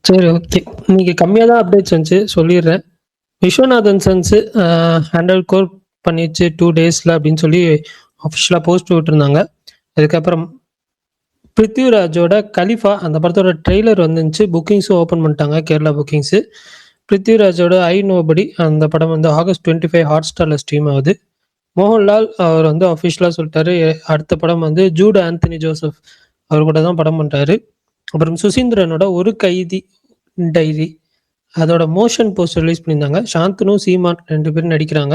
சரி, ஓகே. இன்னைக்கு கம்மியா தான் அப்டேட்ஸ் வந்துச்சு சொல்லிடுறேன். விஸ்வநாதன் சன்ஸ் 100 கோர் பண்ணிருச்சு 2 டேஸ்ல அப்படின்னு சொல்லி அஃபிஷியலா போஸ்ட் விட்டுருந்தாங்க. அதுக்கப்புறம் பிருத்விராஜோட கலிஃபா அந்த படத்தோட ட்ரெய்லர் வந்துருந்துச்சு. புக்கிங்ஸும் ஓப்பன் பண்ணிட்டாங்க கேரளா புக்கிங்ஸு. பிருத்விராஜோட ஐ நோபடி அந்த படம் வந்து ஆகஸ்ட் 25 ஹாட்ஸ்டார்ல ஸ்ட்ரீம் ஆகுது. மோகன்லால் அவர் வந்து அஃபிஷியலா சொல்லிட்டாரு, அடுத்த படம் வந்து ஜூட் ஆந்தனி ஜோசப் அவர் கூட தான் படம் பண்றாரு. அப்புறம் சுசீந்திரனோட ஒரு கைதி டைரி அதோட மோஷன் போஸ்டர் ரிலீஸ் பண்ணியிருந்தாங்க. சாந்தனு, சீமான் 2 பேரும் நடிக்கிறாங்க.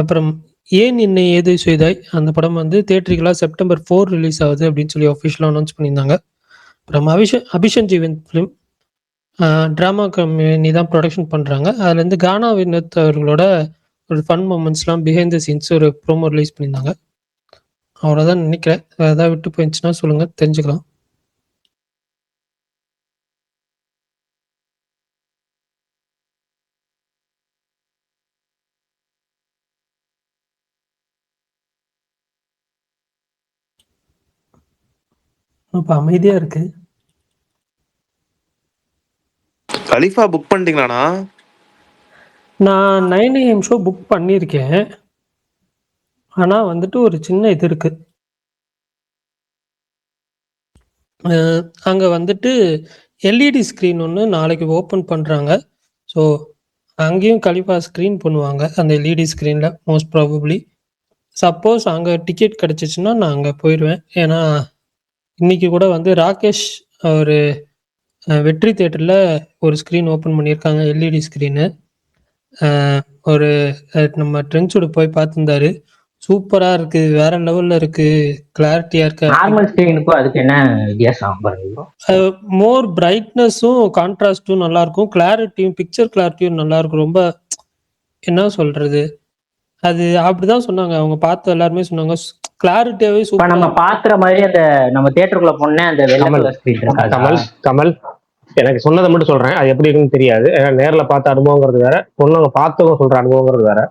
அப்புறம் ஏன் என்னை ஏது செய்தாய் அந்த படம் வந்து தியேட்டரிக்கலா செப்டம்பர் 4 ரிலீஸ் ஆகுது அப்படின்னு சொல்லி அஃபிஷியலா அனௌன்ஸ் பண்ணியிருந்தாங்க. அப்புறம் அபிஷன் ஜீவன் ஃபிலிம் ட்ராமா கம்பெனி தான் ப்ரொடக்ஷன் பண்றாங்க. அதுலேருந்து கானா வினோத் அவர்களோட ஒரு ஃபன் மொமெண்ட்ஸ்லாம் பிஹைண்ட் த சீன்ஸ் ஒரு ப்ரோமோ ரிலீஸ் பண்ணியிருந்தாங்க. அவ்வளோதான் நினைக்கிறேன். வேறு ஏதாவது விட்டு போயிடுச்சுன்னா சொல்லுங்க, தெரிஞ்சுக்கலாம். இப்போ அமைதியா இருக்கு. கலிஃபா புக் பண்ணிட்டீங்களாண்ணா? நான் 9 AM ஷோ புக் பண்ணியிருக்கேன். ஆனா வந்துட்டு ஒரு சின்ன இது இருக்கு. அங்க வந்துட்டு எல்இடி ஸ்க்ரீன் ஒன்று நாளைக்கு ஓப்பன் பண்றாங்க. ஸோ அங்கேயும் கலிஃபா ஸ்க்ரீன் பண்ணுவாங்க அந்த எல்இடி ஸ்க்ரீனில் மோஸ்ட் ப்ராபப்ளி. சப்போஸ் அங்கே டிக்கெட் கிடச்சிச்சின்னா நான் அங்கே போயிடுவேன். ஏன்னா இன்னைக்கு கூட வந்து ராகேஷ் ஒரு வெற்றி தியேட்டரில் ஒரு ஸ்க்ரீன் ஓப்பன் பண்ணியிருக்காங்க எல்இடி ஸ்க்ரீனு. ஒரு நம்ம ட்ரெண்ட்ஸோட போய் பார்த்துருந்தாரு. சூப்பரா இருக்கு, வேற லெவல்ல இருக்கு, கிளாரிட்டியா இருக்கு. நார்மல் ஸ்கிரீனுக்கும் அதுக்கு என்ன வித்தியாசம் பாருங்க? மோர் பிரைட்னஸும் கான்ட்ராஸ்டும் நல்லா இருக்கும், கிளாரிட்டியும் பிக்சர் கிளாரிட்டியும் நல்லா இருக்கும். ரொம்ப என்ன சொல்றது, அது அப்படிதான் சொன்னாங்க அவங்க பார்த்து எல்லாருமே சொன்னாங்க. கிளாரிட்டியாவே சூப்பர். நம்ம பாக்குற மாதிரி அந்த நம்ம தியேட்டருக்குள்ள போனே அந்த வெள்ளை ஸ்கிரீன் இருக்கா? கமல் எனக்கு சொன்னதை மட்டும் சொல்றேன், அது எப்படி இருக்குன்னு தெரியாது. நேர்ல பார்த்த அனுபவங்கிறது வேற, பொண்ணுங்க பார்த்தவங்க சொல்ற அனுபவங்கிறது வேற.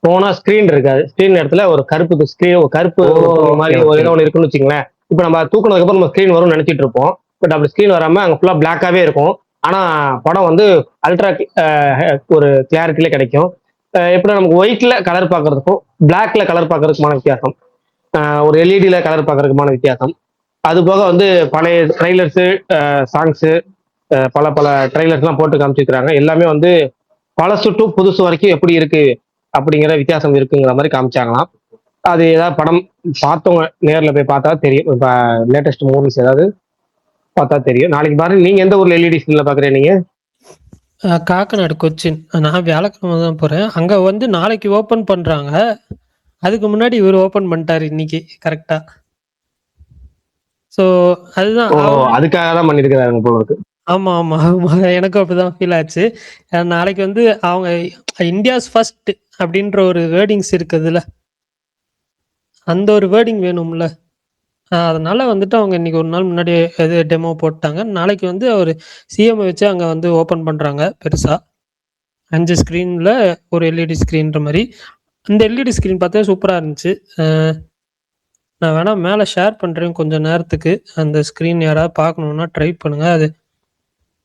போனா ஸ்கிரீன் இருக்காது, ஸ்கிரீன் இடத்துல ஒரு கருப்பு ஸ்கிரீன், ஒரு கருப்பு மாதிரி ஒரு இடம் ஒன்று இருக்குன்னு வச்சுங்களேன். இப்போ நம்ம தூக்கினதுக்கு அப்புறம் நம்ம ஸ்கிரீன் வரும்னு நினைச்சிட்டு இருப்போம். பட் அப்படி ஸ்கிரீன் வராம அங்க ஃபுல்லா பிளாக்காவே இருக்கும். ஆனா படம் வந்து அல்ட்ரா ஒரு கிளாரிட்டில கிடைக்கும். எப்படி நமக்கு ஒயிட்ல கலர் பார்க்கறதுக்கும் பிளாக்ல கலர் பார்க்கறதுக்குமான வித்தியாசம், ஒரு எல்இடியில கலர் பார்க்கறதுக்குமான வித்தியாசம். அது போக வந்து பழைய ட்ரெய்லர்ஸு, சாங்ஸு, பல பல ட்ரெய்லர்ஸ் எல்லாம் போட்டு காமிச்சிருக்கிறாங்க. எல்லாமே வந்து பழசு டு புதுசு வரைக்கும் எப்படி இருக்கு அப்படிங்கிற வித்தியாசம் இருக்குங்கிற மாதிரி காமிச்சாங்களாம். அது ஏதாவது படம் பார்த்தவங்க நேரில் போய் பார்த்தா தெரியும். இப்போ லேட்டஸ்ட் மூவிஸ் ஏதாவது பார்த்தா தெரியும். நாளைக்கு பாருங்க. நீங்க எந்த ஊர்ல எல்இடி ஸ்கிரீன்ல பாக்குறீங்க? நீங்க காக்கநாடு, கொச்சின். நான் வியாழக்கிழமை தான் போறேன். அங்க வந்து நாளைக்கு ஓபன் பண்றாங்க. அதுக்கு முன்னாடி இவர் ஓபன் பண்ணிட்டாரு இன்னைக்கு கரெக்டா. ஸோ அதுதான் அதுக்காக தான் பண்ணிருக்கிறாங்க போல இருக்கு. ஆமா ஆமா ஆமா, எனக்கும் அப்படிதான் ஃபீல் ஆச்சு. நாளைக்கு வந்து அவங்க இந்தியாஸ் ஃபர்ஸ்ட் அப்படின்ற ஒரு வேர்டிங்ஸ் இருக்குதுல்ல, அந்த ஒரு வேர்டிங் வேணும்ல. அதனால வந்துட்டு அவங்க இன்னைக்கு ஒரு நாள் முன்னாடி இது டெமோ போட்டாங்க. நாளைக்கு வந்து அவர் சிஎம் வச்சு அங்கே வந்து ஓப்பன் பண்ணுறாங்க பெருசாக 5 ஸ்க்ரீனில் ஒரு எல்இடி ஸ்க்ரீன்ற மாதிரி. அந்த எல்இடி ஸ்க்ரீன் பார்த்தா சூப்பராக இருந்துச்சு. நான் வேணா மேலே ஷேர் பண்ணுறேன் கொஞ்சம் நேரத்துக்கு. அந்த ஸ்க்ரீன் யாராவது பார்க்கணுன்னா ட்ரை பண்ணுங்கள். அது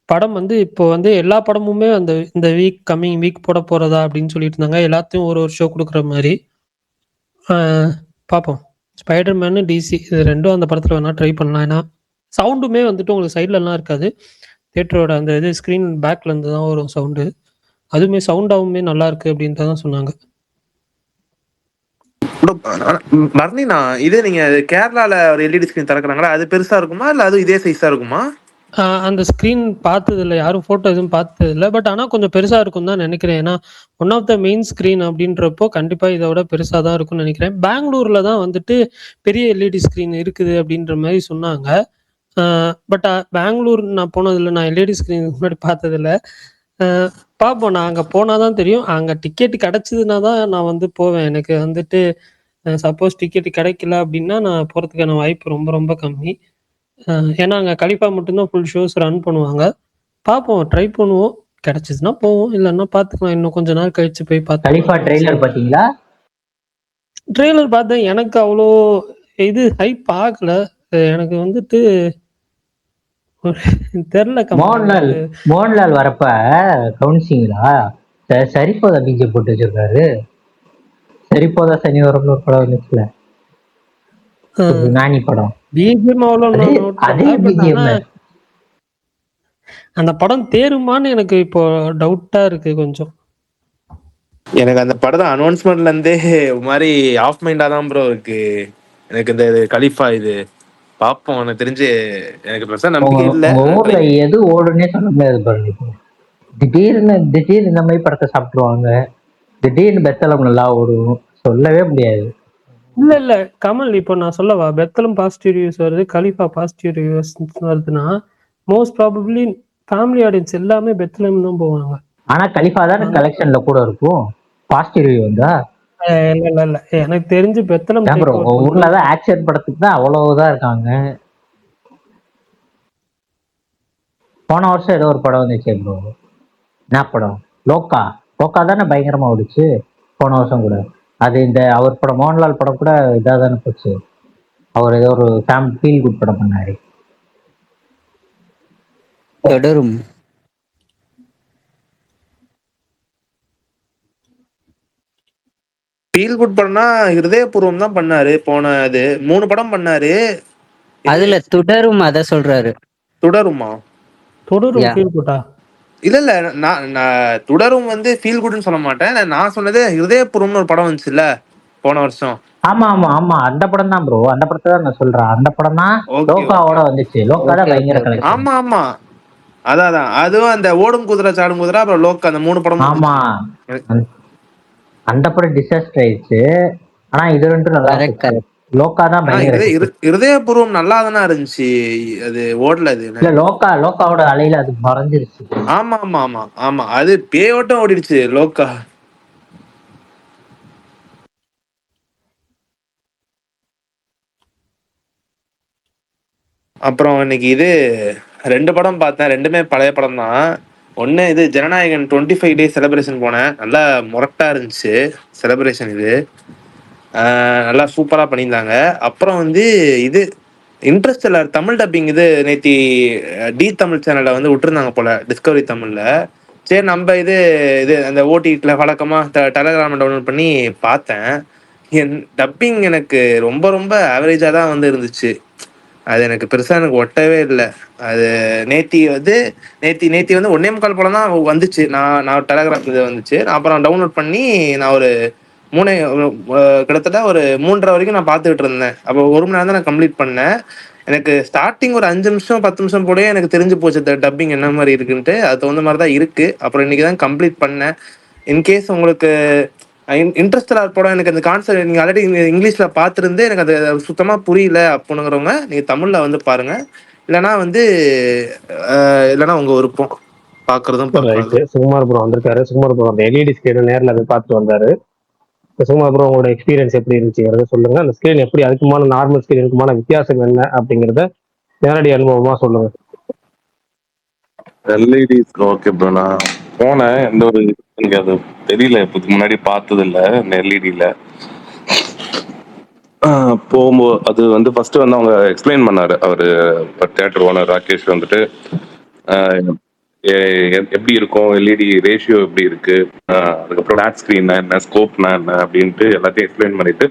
படம் வந்து இப்போ வந்து எல்லா படமுமே அந்த இந்த வீக் கம்மிங் வீக் போட போகிறதா அப்படின்னு சொல்லிட்டு இருந்தாங்க. எல்லாத்தையும் ஒரு ஷோ கொடுக்குற மாதிரி. பார்ப்போம். ஸ்பைடர்மேனு, டிசி இது 2ம் அந்த படத்தில் வேணால் ட்ரை பண்ணலாம். ஏன்னா சவுண்டுமே வந்துட்டு உங்களுக்கு சைட்லலாம் இருக்காது. தியேட்டரோட அந்த இது ஸ்க்ரீன் பேக்லேருந்து தான் வரும் சவுண்டு. அதுவுமே சவுண்டாகவுமே நல்லா இருக்குது அப்படின்ட்டு தான் சொன்னாங்க. மர்னினா, இதே நீங்க கேரளால ஒரு எல்இடி ஸ்கிரீன் திறக்கிறாங்களா, அது பெருசா இருக்குமா இல்லை அது இதே சைஸா இருக்குமா? அந்த ஸ்க்ரீன் பார்த்ததில்ல, யாரும் ஃபோட்டோ எதுவும் பார்த்ததில்ல. பட் ஆனால் கொஞ்சம் பெருசாக இருக்கும் தான் நினைக்கிறேன். ஏன்னா one of the main screen அப்படின்றப்போ கண்டிப்பாக இதை விட பெருசாக தான் இருக்கும்னு நினைக்கிறேன். பெங்களூரில் தான் வந்துட்டு பெரிய எல்இடி ஸ்க்ரீன் இருக்குது அப்படின்ற மாதிரி சொன்னாங்க. பட் பெங்களூர் நான் போனதில்லை, நான் எல்இடி ஸ்க்ரீன் முன்னாடி பார்த்ததில்ல. பார்ப்போம், நான் அங்கே போனால் தான் தெரியும். அங்கே டிக்கெட் கிடச்சிதுன்னா தான் நான் வந்து போவேன். எனக்கு வந்துட்டு சப்போஸ் டிக்கெட் கிடைக்கல அப்படின்னா நான் போகிறதுக்கான வாய்ப்பு ரொம்ப ரொம்ப கம்மி. ஏன்னா அங்கே கலிஃபா மட்டும்தான் ஃபுல் ஷோஸ் ரன் பண்ணுவாங்க. பார்ப்போம், ட்ரை பண்ணுவோம். கிடைச்சிதுன்னா போவோம், இல்லைன்னா பார்த்துக்கலாம். இன்னும் கொஞ்ச நாள் கழிச்சு போய் பார்த்து. கலிஃபா ட்ரெய்லர் பார்த்தீங்களா? ட்ரெய்லர் பார்த்தேன். எனக்கு அவ்வளோ இது ஹைப் ஆகல. எனக்கு வந்துட்டு தெரியல கமல். மோகன்லால் மோகன்லால் வரப்ப கவனிச்சிங்களா? சரிப்போதா டிஜே போட்டு வச்சிருக்காரு. சரிப்போதா சனிவாரம்னு ஒரு படம் வந்துச்சுல, நானி படம். பிஜிஎம் அவ்வளோ அதே நான் நோட் அதே பண்ணல. But BGM. ஆனா அந்த படம் தேருமான்னு எனக்கு இப்போ டவுட்டா இருக்கு கொஞ்சம். எனக்கு அந்த படத்தை அனௌன்ஸ்மெண்ட்ல இருந்தே ஒரு மாதிரி ஆஃப் மைண்டா தான் ப்ரோ இருக்கு. எனக்கு இந்த கலிஃபா இது பார்ப்போம். எனக்கு தெரிஞ்சு எனக்கு பெருசா உங்க நம்பிக்கை இல்லை. உங்க ஊர்ல எது ஓடுன்னே சொல்ல முடியாது பாருங்க. இப்போ திடீர்னு இந்த மாதிரி படத்தை சாப்பிட்டுருவாங்க, திடீர்னு பெத்தலம் நல்லா ஓடும், சொல்லவே முடியாது. இல்ல கமல், இப்போ நான் சொல்லவா, பெத்தலம் பாசிட்டிவ் ரிவ்யூஸ் வருது, கலிஃபா பாசிட்டிவ் ரிவ்யூஸ் வருதுன்னா மோஸ்ட் ப்ராபப்ளி ஃபேமிலி ஆடியன்ஸ் எல்லாமே பெத்தலம் தான் போவாங்க. ஆனா கலிஃபா தானே கலெக்ஷன்ல கூட இருக்கும் பாசிட்டிவ் ரிவ்யூ வந்தா. இல்ல எனக்கு தெரிஞ்சு பெத்தலம் ப்ரோ உங்க ஊர்ல தான் ஆக்ஷன் படத்துக்கு தான் அவ்வளவுதான் இருக்காங்க. போன வருஷம் ஏதோ ஒரு படம் வந்துச்சு ப்ரோ, என்ன படம்? லோக்கா தானே பயங்கரமா ஓடிச்சு போன வருஷம் கூட. அது இந்த அவர் படம், மோகன்லால் படம் கூட இதாக தானே போச்சு. அவர் ஏதோ ஒரு ஃபீல் குட் படம் பண்ணாரு. தொடரும். ஃபீல் குட் படம்னா ஹிருதயபூர்வம் தான் பண்ணாரு. போன அது 3 படம் பண்ணாரு. அதுல தொடரும் அத சொல்றாரு. தொடருமா? தொடரும் ஃபீல் குட்டா? இல்ல நான் தொடரும் வந்து ஃபீல் குட்னு சொல்ல மாட்டேன். நான் சொன்னது ஹிருதயபூர்வம்னு ஒரு படம் வந்துச்சுல்ல போன வருஷம். ஆமா அந்த படம் தான் ப்ரோ, அந்த படத்தை தான் நான் சொல்றேன். அந்த படம் தான் லோக்காவோட வந்துச்சு. லோக்கா தான் பயங்கர கலெக்ஷன். ஆமா அதான் அதுவும் அந்த ஓடும் குதிரை சாடும் குதிரை அப்புறம் லோக்கா, அந்த 3 படம். ஆமா அந்த படம் டிசாஸ்டர் ஆயிடுச்சு. ஆனா இது ரெண்டும் நல்லா இருக்கு. லோக்கா தான் பயங்கர. ஹிருதயபூர்வம் நல்லா தானே இருந்துச்சு, அது ஓடல. அது இல்ல லோக்காவோட அலையில அது மறைஞ்சிருச்சு. ஆமா அது பேயோட்டம் ஓடிடுச்சு லோக்கா. அப்புறம் இன்னைக்கு இது 2 படம் பார்த்தேன். 2மே பழைய படம் தான். ஒன்று இது ஜனநாயகன் 25 டேஸ் செலிப்ரேஷன் போனேன். நல்லா முரட்டா இருந்துச்சு செலிப்ரேஷன். இது நல்லா சூப்பராக பண்ணியிருந்தாங்க. அப்புறம் வந்து இது இன்ட்ரெஸ்டெல்லர் தமிழ் டப்பிங் இது நேத்தி டி தமிழ் சேனலில் வந்து விட்டுருந்தாங்க போல, டிஸ்கவரி தமிழில். சரி நம்ம இது அந்த ஓடிடியில் வழக்கமாக டெலகிராம் டவுன்லோட் பண்ணி பார்த்தேன். என் டப்பிங் எனக்கு ரொம்ப ரொம்ப ஆவரேஜாக தான் வந்து இருந்துச்சு. அது எனக்கு பெருசாக எனக்கு ஒட்டவே இல்லை. அது நேத்தி வந்து 1.25 படம் தான் வந்துச்சு. நான் டெலகிராம் இது வந்துச்சு. அப்புறம் டவுன்லோட் பண்ணி நான் ஒரு கிட்டத்தட்ட ஒரு 3:30 வரைக்கும் நான் பார்த்துக்கிட்டு இருந்தேன். அப்போ 1 மணி நேரம் தான் நான் கம்ப்ளீட் பண்ணேன். எனக்கு ஸ்டார்டிங் ஒரு 5 நிமிஷம் 10 நிமிஷம் போலயே எனக்கு தெரிஞ்சு போச்சு டப்பிங் என்ன மாதிரி இருக்குன்ட்டு. அது தகுந்த மாதிரி தான் இருக்கு. அப்புறம் இன்னைக்கு தான் கம்ப்ளீட் பண்ணேன். இன்கேஸ் உங்களுக்கு இன்ட்ரெஸ்டட் படம், எனக்கு அந்த கான்செப்ட் நீங்கள் ஆல்ரெடி இங்கிலீஷில் பார்த்துருந்து எனக்கு அது சுத்தமாக புரியல அப்படிங்கிறவங்க நீங்கள் தமிழில் வந்து பாருங்க. இல்லைனா உங்கள் விருப்பம் பார்க்குறதும். சுகுமார் ப்ரோ வந்திருக்காரு. சுகுமார் ப்ரோ அந்த எல்இடி ஸ்கிரீன் நேரில் போய் பார்த்துட்டு வந்தாரு. சுகுமார் ப்ரோ உங்களோட எக்ஸ்பீரியன்ஸ் எப்படி இருந்துச்சுங்கிறத சொல்லுங்க. அந்த ஸ்கிரீன் எப்படி, அதுக்குமான நார்மல் ஸ்கிரீனுக்குமான வித்தியாசம் என்ன அப்படிங்கிறத நேரடி அனுபவமா சொல்லுங்க. எல்இடி ஓகே ப்ரோ, நான் போனேன். எந்த ஒரு எனக்கு அது தெரியல, இதுக்கு முன்னாடி பார்த்தது இல்லை இந்த எல்இடியில். போகும்போது அது வந்து ஃபர்ஸ்ட் வந்து அவங்க எக்ஸ்பிளைன் பண்ணாரு. அவர் தியேட்டர் ஓனர் ராகேஷ் வந்துட்டு எப்படி இருக்கும், எல்இடி ரேஷியோ எப்படி இருக்கு, அதுக்கப்புறம் ஃபிளாட் ஸ்க்ரீன்னா என்ன, ஸ்கோப்னா என்ன அப்படின்ட்டு எல்லாத்தையும் எக்ஸ்பிளைன் பண்ணிட்டு,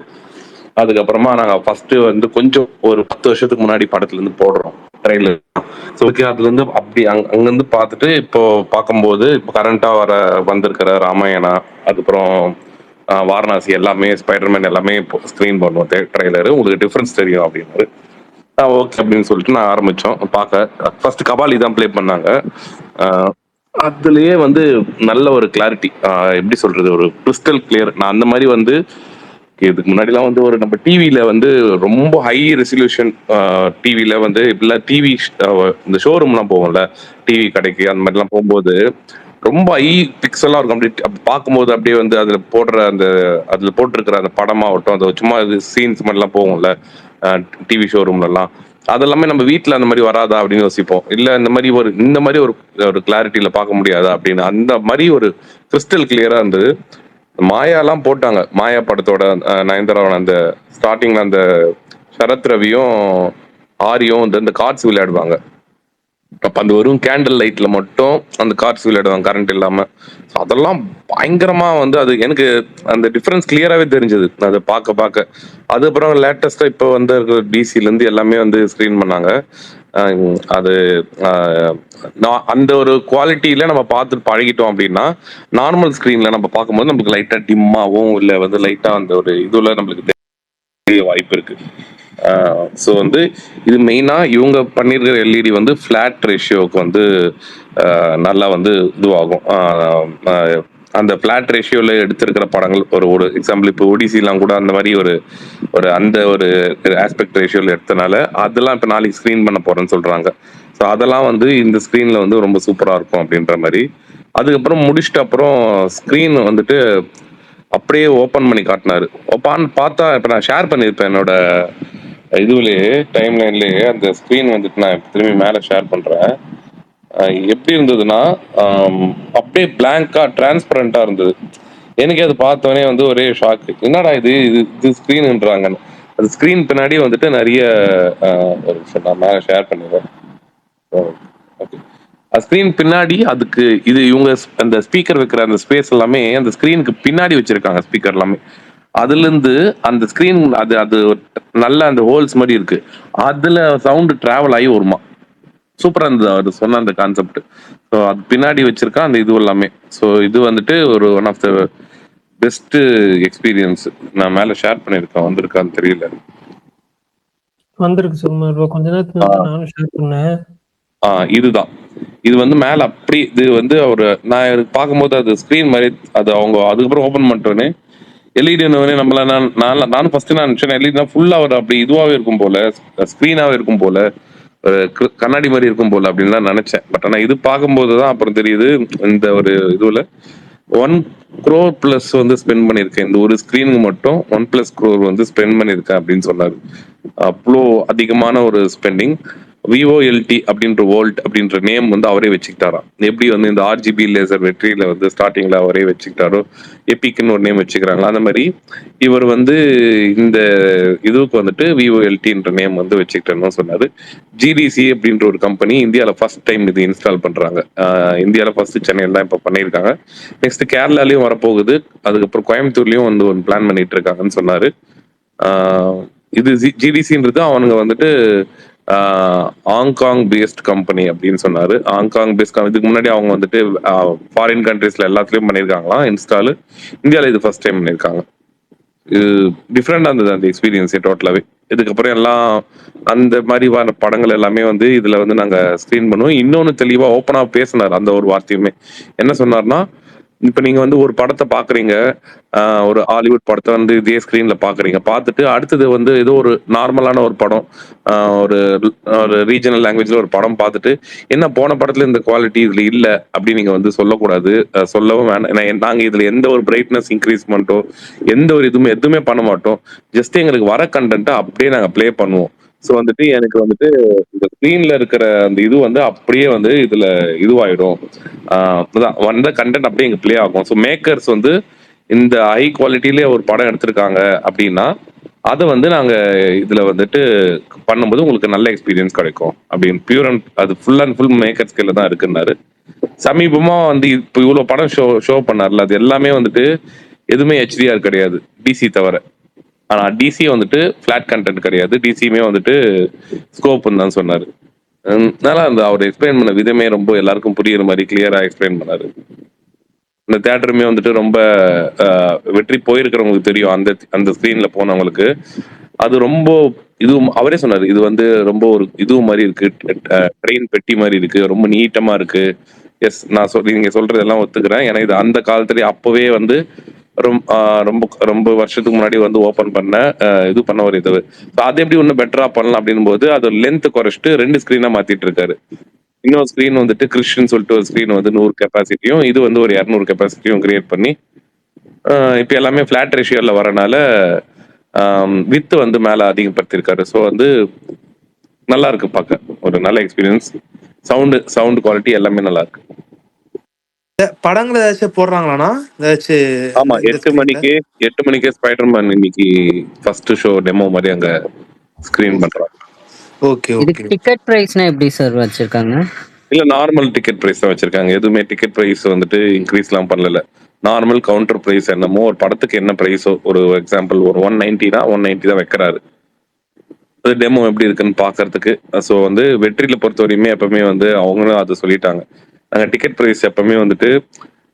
அதுக்கப்புறமா நாங்கள் ஃபர்ஸ்ட் வந்து கொஞ்சம் ஒரு 10 வருஷத்துக்கு முன்னாடி படத்துல இருந்து போடுறோம் ட்ரெயிலர். ஸோ அதுல இருந்து அப்படி அங்கிருந்து பார்த்துட்டு இப்போ பார்க்கும்போது இப்போ கரண்டா வந்திருக்கிற ராமாயணா, அதுக்கப்புறம் வாரணாசி எல்லாமே ஸ்பைடர்மேன் எல்லாமே ஸ்க்ரீன் பண்ணுவோம் ட்ரெய்லரு, உங்களுக்கு டிஃப்ரென்ஸ் தெரியும் அப்படின்னாரு. ஓகே அப்படின்னு சொல்லிட்டு நான் ஆரம்பிச்சோம் பார்க்க. ஃபர்ஸ்ட் கபாலி தான் ப்ளே பண்ணாங்க. அதுலயே வந்து நல்ல ஒரு கிளாரிட்டி, எப்படி சொல்றது, ஒரு கிறிஸ்டல் கிளியர். நான் அந்த மாதிரி வந்து இதுக்கு முன்னாடிலாம் வந்து ஒரு நம்ம டிவியில வந்து ரொம்ப ஹை ரெசல்யூஷன் டிவியில வந்து இப்படிலாம் டிவி இந்த ஷோரூம்லாம் போவோம்ல, டிவி கடைக்கு அந்த மாதிரிலாம் போகும்போது ரொம்ப ஹை பிக்சலா இருக்கும். அப்படி பார்க்கும்போது அப்படியே வந்து அதுல போட்டிருக்கிற அந்த படமாகட்டும், அது சும்மா இது சீன்ஸ் மாதிரிலாம் போகும்ல டிவி ஷோரூம்லலாம், அதெல்லாமே நம்ம வீட்டில் அந்த மாதிரி வராதா அப்படின்னு யோசிப்போம். இல்லை இந்த மாதிரி ஒரு கிளாரிட்டியில பார்க்க முடியாதா அப்படின்னு. அந்த மாதிரி ஒரு கிறிஸ்டல் கிளியரா இருந்தது. மாயாலாம் போட்டாங்க. மாயா படத்தோட நயன்தாராவோட அந்த ஸ்டார்டிங்ல அந்த சரத் ரவியும் ஆரியும் இந்த கார்ட்ஸ் விளையாடுவாங்க. அப்ப அந்த வெறும் கேண்டில் லைட்ல மட்டும் அந்த கார்ட்ஸ் விளையாடுவாங்க கரண்ட் இல்லாம. So அதெல்லாம் பயங்கரமா வந்து அது எனக்கு அந்த டிஃபரன்ஸ் கிளியராகவே தெரிஞ்சது அதை பார்க்க. அதுக்கப்புறம் லேட்டஸ்டா இப்போ வந்து டிசில இருந்து எல்லாமே வந்து ஸ்க்ரீன் பண்ணாங்க. அது நான் அந்த ஒரு குவாலிட்டியில நம்ம பார்த்து பழகிட்டோம் அப்படின்னா நார்மல் ஸ்க்ரீன்ல நம்ம பார்க்கும்போது நமக்கு லைட்டா டிம்மாவும் இல்லை வந்து லைட்டா அந்த ஒரு இதுல நம்மளுக்கு தெரிய வாய்ப்பு இருக்கு. ஸோ வந்து இது மெயினாக இவங்க பண்ணியிருக்கிற எல்இடி வந்து ஃப்ளாட் ரேஷியோவுக்கு வந்து நல்லா வந்து இதுவாகும். அந்த ஃப்ளாட் ரேஷியோவில் எடுத்திருக்கிற படங்கள் ஒரு எக்ஸாம்பிள் இப்போ ஒடிசிலாம் கூட அந்த மாதிரி ஒரு அந்த ஒரு ஆஸ்பெக்ட் ரேஷியோவில் எடுத்தனால அதெல்லாம் இப்போ நாளைக்கு ஸ்க்ரீன் பண்ண போகிறேன்னு சொல்கிறாங்க. ஸோ அதெல்லாம் வந்து இந்த ஸ்க்ரீனில் வந்து ரொம்ப சூப்பராக இருக்கும் அப்படின்ற மாதிரி. அதுக்கப்புறம் முடிச்சுட்டு அப்புறம் ஸ்க்ரீன் வந்துட்டு அப்படியே ஓப்பன் பண்ணி காட்டினாரு. ஓப்பான்னு பார்த்தா இப்போ நான் ஷேர் பண்ணியிருப்பேன் என்னோட இதுலேயே டைம் லைன்லேயே அந்த ஸ்க்ரீன் வந்துட்டு நான் திரும்பி மேலே ஷேர் பண்ணுறேன். எப்படி இருந்ததுன்னா அப்படியே பிளாங்கா டிரான்ஸ்பரண்டா இருந்தது. எனக்கு அது பார்த்தோன்னே வந்து ஒரே ஷாக்கு, என்னடா இது ஸ்க்ரீன்ன்றாங்கன்னு. அது ஸ்க்ரீன் பின்னாடி வந்துட்டு நிறைய ஒரு நிமிஷம் நான் மேலே ஷேர் பண்ணிடுறேன். ஓகே, ஸ்க்ரீன் பின்னாடி அதுக்கு இது இவங்க அந்த ஸ்பீக்கர் வைக்கிற அந்த ஸ்பேஸ் எல்லாமே அந்த ஸ்க்ரீனுக்கு பின்னாடி வச்சிருக்காங்க ஸ்பீக்கர் எல்லாமே. அதுல இருந்து அந்த ஸ்க்ரீன் அது நல்ல அந்த ஹோல்ஸ் மாதிரி இருக்கு, அதுல சவுண்ட் டிராவல் ஆகி வருமா. சூப்பரா இருந்தது அவர் சொன்ன அந்த கான்செப்ட். ஸோ அது பின்னாடி வச்சிருக்கான் அந்த இது எல்லாமே. ஸோ இது வந்துட்டு ஒரு one of the best experience. நான் மேல ஷேர் பண்ணியிருக்கேன், வந்திருக்கான்னு தெரியல. வந்திருக்கு சும்மா கொஞ்ச நேரத்துக்கு நானும் ஷேர் பண்ணேன். இதுதான் இது வந்து மேல அப்படி இது வந்து ஒரு நான் பார்க்கும்போது அது ஸ்க்ரீன் மாதிரி அது அவங்க அதுக்கப்புறம் ஓப்பன் பண்ணிட்டோன்னே எல்இடி நம்மள நானும் ஃபர்ஸ்ட் நான் நினைச்சேன் எல்இடினா ஃபுல்லா ஒரு அப்படி இதுவாகவே இருக்கும் போல, ஸ்க்ரீனாவே இருக்கும் போல, கண்ணாடி மாதிரி இருக்கும் போல அப்படின்னு தான் நினைச்சேன். பட் ஆனா இது பார்க்கும்போது தான் அப்புறம் தெரியுது இந்த ஒரு இதுல 1 crore பிளஸ் வந்து ஸ்பெண்ட் பண்ணியிருக்கேன் இந்த ஒரு ஸ்க்ரீனுக்கு மட்டும். 1+ crore வந்து ஸ்பெண்ட் பண்ணியிருக்கேன் அப்படின்னு சொன்னாரு. அவ்வளோ அதிகமான ஒரு ஸ்பெண்டிங். VOLT அப்படின்ற வோல்ட் அப்படின்ற நேம் வந்து அவரே வச்சுக்கிட்டாராம். எப்படி வந்து இந்த RGB லேசர் வெற்றியில வந்து ஸ்டார்டிங்ல அவரே வச்சுக்கிட்டாரோ எபிக்னு ஒரு நேம் வச்சுக்கிறாங்களா, அந்த மாதிரி இவர் வந்து இந்த இதுக்கு வந்துட்டு VOLTன்ற நேம் வந்து வச்சுக்கிட்டேன்னு சொன்னாரு. GDC அப்படின்ற ஒரு கம்பெனி இந்தியாவில் ஃபர்ஸ்ட் டைம் இது இன்ஸ்டால் பண்றாங்க. இந்தியாவில் ஃபர்ஸ்ட் சென்னையில் தான் இப்போ பண்ணியிருக்காங்க. நெக்ஸ்ட் கேரளாலையும் வரப்போகுது, அதுக்கப்புறம் கோயம்புத்தூர்லயும் வந்து ஒரு பிளான் பண்ணிட்டு இருக்காங்கன்னு சொன்னாரு. இது GDCன்றது அவனுங்க வந்துட்டு ஹாங்காங் பேஸ்ட் கம்பெனி அப்படின்னு சொன்னாரு. ஹாங்காங் பேஸ்ட் இதுக்கு முன்னாடி அவங்க வந்துட்டு ஃபாரின் கண்ட்ரீஸ்ல எல்லாத்துலயும் பண்ணியிருக்காங்களாம் இன்ஸ்டால். இந்தியாவில் இது ஃபர்ஸ்ட் டைம் பண்ணியிருக்காங்க. இது டிஃப்ரெண்டா இருந்தது அந்த எக்ஸ்பீரியன்ஸே டோட்டலாவே. இதுக்கப்புறம் எல்லாம் அந்த மாதிரி படங்கள் எல்லாமே வந்து இதுல வந்து நாங்க ஸ்கிரீன் பண்ணுவோம். இன்னொன்னு தெளிவா ஓப்பனா பேசினார் அந்த ஒரு வார்த்தையுமே. என்ன சொன்னார்னா, இப்ப நீங்க வந்து ஒரு படத்தை பாக்குறீங்க, ஒரு ஹாலிவுட் படத்தை வந்து இதே ஸ்கிரீன்ல பாக்குறீங்க, பார்த்துட்டு அடுத்தது வந்து ஏதோ ஒரு நார்மலான ஒரு படம், ஒரு ஒரு ரீஜனல் லாங்குவேஜ்ல ஒரு படம் பார்த்துட்டு என்ன போன படத்துல இந்த குவாலிட்டி இதுல இல்ல அப்படின்னு நீங்க வந்து சொல்லக்கூடாது. சொல்லவும் வேண்டாம். நாங்க இதுல எந்த ஒரு பிரைட்னஸ் இன்க்ரீஸ்மெண்ட்டோ எந்த ஒரு எதுவுமே பண்ண மாட்டோம். ஜஸ்ட் எங்களுக்கு வர கண்டென்ட்டை அப்படியே நாங்க ப்ளே பண்ணுவோம். ஸோ வந்துட்டு எனக்கு வந்துட்டு இந்த ஸ்க்ரீன்ல இருக்கிற அந்த இது வந்து அப்படியே வந்து இதுல இதுவாயிடும். வந்த கண்டென்ட் அப்படியே எங்க ப்ளே ஆகும். ஸோ மேக்கர்ஸ் வந்து இந்த ஹை குவாலிட்டிலேயே ஒரு படம் எடுத்திருக்காங்க அப்படின்னா அதை வந்து நாங்க இதுல வந்துட்டு பண்ணும்போது உங்களுக்கு நல்ல எக்ஸ்பீரியன்ஸ் கிடைக்கும் அப்படின்னு பியூர் அண்ட் அது ஃபுல் அண்ட் ஃபுல் மேக்கர் ஸ்கேல தான் இருக்குன்னாரு. சமீபமா வந்து இப்போ இவ்வளவு படம் ஷோ பண்ணார்ல, அது எல்லாமே வந்துட்டு எதுவுமே HDR கிடையாது டிசி தவிர. ஆனா டிசி வந்துட்டு ஃபிளாட் கண்டென்ட் கிடையாது, டிசியுமே வந்துட்டு ஸ்கோப்னு தான் சொன்னாரு. அதனால அந்த அவர் எக்ஸ்பிளைன் பண்ண விதமே ரொம்ப எல்லாருக்கும் புரியுற மாதிரி கிளியரா எக்ஸ்பிளைன் பண்ணாரு. இந்த தியேட்டருமே வந்துட்டு ரொம்ப வெற்றி போயிருக்கிறவங்களுக்கு தெரியும், அந்த அந்த ஸ்கிரீன்ல போனவங்களுக்கு அது ரொம்ப இதுவும் அவரே சொன்னாரு, இது வந்து ரொம்ப ஒரு இது மாதிரி இருக்கு, ட்ரெயின் பெட்டி மாதிரி இருக்கு, ரொம்ப நீட்டமா இருக்கு. எஸ், நான் நீங்க சொல்றதெல்லாம் ஒத்துக்கிறேன். ஏன்னா இது அந்த காலத்துலயே அப்பவே வந்து ரொம்ப ரொம்ப வருஷத்துக்கு முன்னாடி வந்து ஓபன் பண்ண இது பண்ண ஒரு இது. அது எப்படி இன்னும் பெட்டரா பண்ணலாம் அப்படின் போது அது லென்த் குறைச்சிட்டு 2 ஸ்கிரீனா மாத்திட்டு இருக்காரு. இன்னொரு ஸ்கிரீன் வந்துட்டு கிறிஸ்டின் சொல்லிட்டு ஒரு ஸ்கிரீன் வந்து 100 கெப்பாசிட்டியும் இது வந்து ஒரு 200 கெப்பாசிட்டியும் கிரியேட் பண்ணி இப்ப எல்லாமே ஃபிளாட் ரேஷியோல வரனால வித் வந்து மேல அதிகப்படுத்திருக்காரு. ஸோ வந்து நல்லா இருக்கு பார்க்க, ஒரு நல்ல எக்ஸ்பீரியன்ஸ். சவுண்ட் குவாலிட்டி எல்லாமே நல்லா இருக்கு. படங்கள் ஏதாச்சும் போடுறாங்களாண்ணா ஏதாச்சும்? ஆமா, 8 மணிக்கே ஸ்பைடர்மேன் இன்னைக்கு ஃபர்ஸ்ட் ஷோ டெமோ மாதிரி அங்க ஸ்கிரீன் பண்றாங்க. ஓகே இதுக்கு ஓகே. டிக்கெட் பிரைஸ்னா எப்படி சார் வச்சிருக்காங்க? இல்ல நார்மல் டிக்கெட் பிரைஸ் தான் வச்சிருக்காங்க. எதுவுமே டிக்கெட் பிரைஸ் வந்துட்டு இன்க்ரீஸ்லாம் பண்ணல. நார்மல் கவுண்டர் பிரைஸ் என்னமோ ஒரு படத்துக்கு என்ன பிரைஸோ, ஒரு எக்ஸாம்பிள் ஒரு 190னா 190 தான் வைக்கிறாரு. அது டெமோ எப்படி இருக்குன்னு பாக்குறதுக்கு. ஸோ வந்து வெற்றியில பொறுத்த வரையுமே எப்பவுமே வந்து அவங்களும் அதை சொல்லிட்டாங்க. நாங்க டிக்கெட் பிரைஸ் எப்பவுமே வந்துட்டு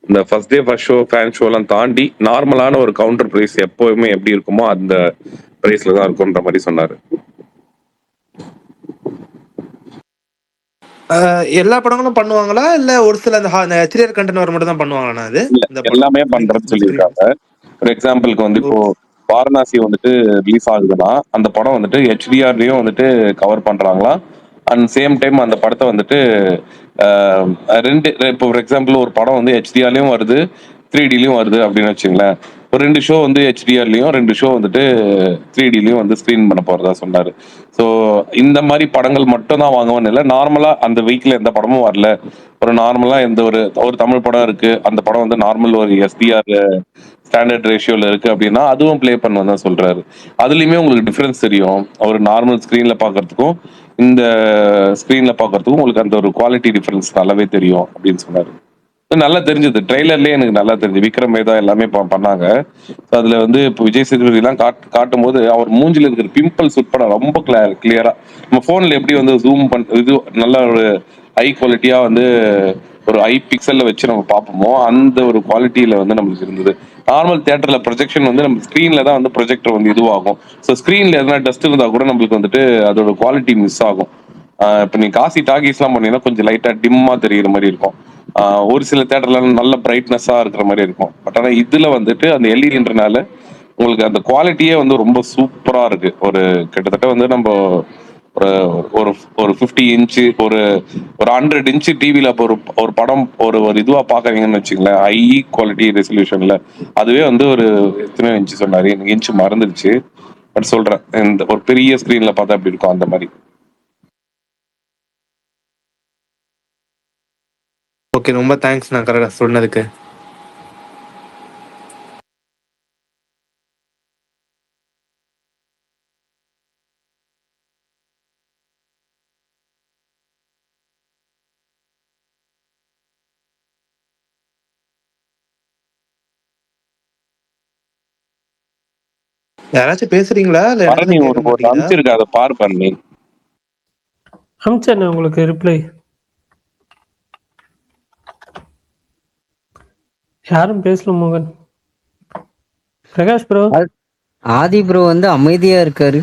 இந்த first day first show fan ஷோலாம் தாண்டி நார்மலான ஒரு கவுண்டர் பிரைஸ் எப்பவுமே எப்படி இருக்குமோ அந்த பிரைஸ்ல தான் இருக்கும்ன்ற மாதிரி சொன்னாரு. எல்லா படங்களும் பண்ணுவாங்களா இல்ல ஒரு சில அந்த ஹெச்டிஆர் கண்டென்ட் வர மட்டும் தான் பண்ணுவாங்களாண்ணா அது இல்ல இந்த படம் எல்லாமே பண்றேன்னு சொல்லியிருக்காங்க. ஒரு எக்ஸாம்பிளுக்கு வந்து இப்போ ஓகே. வாரணாசி வந்துட்டு ரிலீஸ் ஆகுதுன்னா அந்த படம் வந்துட்டு ஹெச்டிஆர்லயும் வந்துட்டு கவர் பண்றாங்களா. அண்ட் சேம் டைம் அந்த படத்தை வந்துட்டு ரெண்டு இப்போ ஒரு எக்ஸாம்பிள் ஒரு படம் வந்து ஹெச்டிஆர்லயும் வருது 3Dலயும் வருது அப்படின்னு வச்சுங்களேன். ஒரு 2 ஷோ வந்து ஹெச்டிஆர்லயும் 2 ஷோ வந்துட்டு 3Dலயும் வந்து ஸ்க்ரீன் பண்ண போறதா சொன்னாரு. ஸோ இந்த மாதிரி படங்கள் மட்டும் தான் வாங்குவோன்னு இல்லை, நார்மலா அந்த வீக்ல எந்த படமும் வரல, ஒரு நார்மலா எந்த ஒரு ஒரு தமிழ் படம் இருக்கு, அந்த படம் வந்து நார்மல் ஒரு எஸ்டிஆர் ஸ்டாண்டர்ட் ரேஷியோல இருக்கு அப்படின்னா அதுவும் ப்ளே பண்ணுவேன் தான் சொல்றாரு. அதுலயுமே உங்களுக்கு டிஃபரன்ஸ் தெரியும். ஒரு நார்மல் ஸ்கிரீன்ல பாக்குறதுக்கும் இந்த ஸ்கிரீன்ல பாக்குறதுக்கும் உங்களுக்கு அந்த ஒரு குவாலிட்டி டிஃபரன்ஸ் நல்லாவே தெரியும் அப்படின்னு சொன்னாரு. நல்லா தெரிஞ்சது ட்ரெய்லர்லயே எனக்கு நல்லா தெரிஞ்சு. விக்ரம் வேதா எல்லாமே பண்ணாங்க. So அதுல வந்து இப்போ விஜய் சேதுபதி எல்லாம் காட்டும் போது அவர் மூஞ்சில இருக்கிற பிம்பிள்ஸ் உட்பட ரொம்ப கிளியரா நம்ம போன்ல எப்படி வந்து ஜூம் இது நல்ல ஒரு ஹை குவாலிட்டியா வந்து ஒரு ஹை பிக்சல்ல வச்சு நம்ம பார்ப்போமோ அந்த ஒரு குவாலிட்டியில வந்து நம்மளுக்கு இருந்தது. நார்மல் தியேட்டர்ல ப்ரொஜெக்ஷன் வந்து நம்ம ஸ்கிரீன்ல தான் வந்து ப்ரொஜெக்டர் வந்து இதுவாகும். ஸோ ஸ்கிரீன்ல எதனா டஸ்ட் இருந்தா கூட நம்மளுக்கு வந்துட்டு அதோட குவாலிட்டி மிஸ் ஆகும். இப்போ நீ காசி டாகிஸ்லாம் பண்ணீங்கன்னா கொஞ்சம் லைட்டா டிம்மா தெரியுற மாதிரி இருக்கும். ஒரு சில தேட்டர்ல நல்ல பிரைட்னஸா இருக்கிற மாதிரி இருக்கும். பட் ஆனா இதுல வந்துட்டு அந்த எல்இடின்றனால உங்களுக்கு அந்த குவாலிட்டியே வந்து ரொம்ப சூப்பரா இருக்கு. ஒரு கிட்டத்தட்ட வந்து நம்ம ஒரு ஒரு ஒரு 50 இன்ச்சு ஒரு ஒரு 100 இன்ச்சு டிவில ஒரு ஒரு படம் ஒரு ஒரு இதுவா பாக்குறீங்கன்னு வச்சுங்களேன், ஹை குவாலிட்டி ரெசல்யூஷன்ல அதுவே வந்து ஒரு எத்தனை இன்ச்சு சொன்னாரு, எனக்கு இன்ச்சு மறந்துடுச்சு. பட் சொல்றேன் இந்த ஒரு பெரிய ஸ்கிரீன்ல பார்த்தா எப்படி இருக்கும் அந்த மாதிரி. ஓகே, ரொம்ப தேங்க்ஸ் நான் கரெக்டாக சொன்னதுக்கு. யாராச்சும் பேசுறீங்களா இல்ல எனக்கு பரணி தான் ஒரு கேட்க ஒரு மாட்டேங்குதா? அனுப்பிச்சிருக்க, அதை பாரு பரணி. அமிச்சேன் உங்களுக்கு ரிப்ளை. யாரும் பேசல மோகன். பிரகாஷ் ப்ரோ. ஆதி ப்ரோ வந்து அமைதியா இருக்காரு.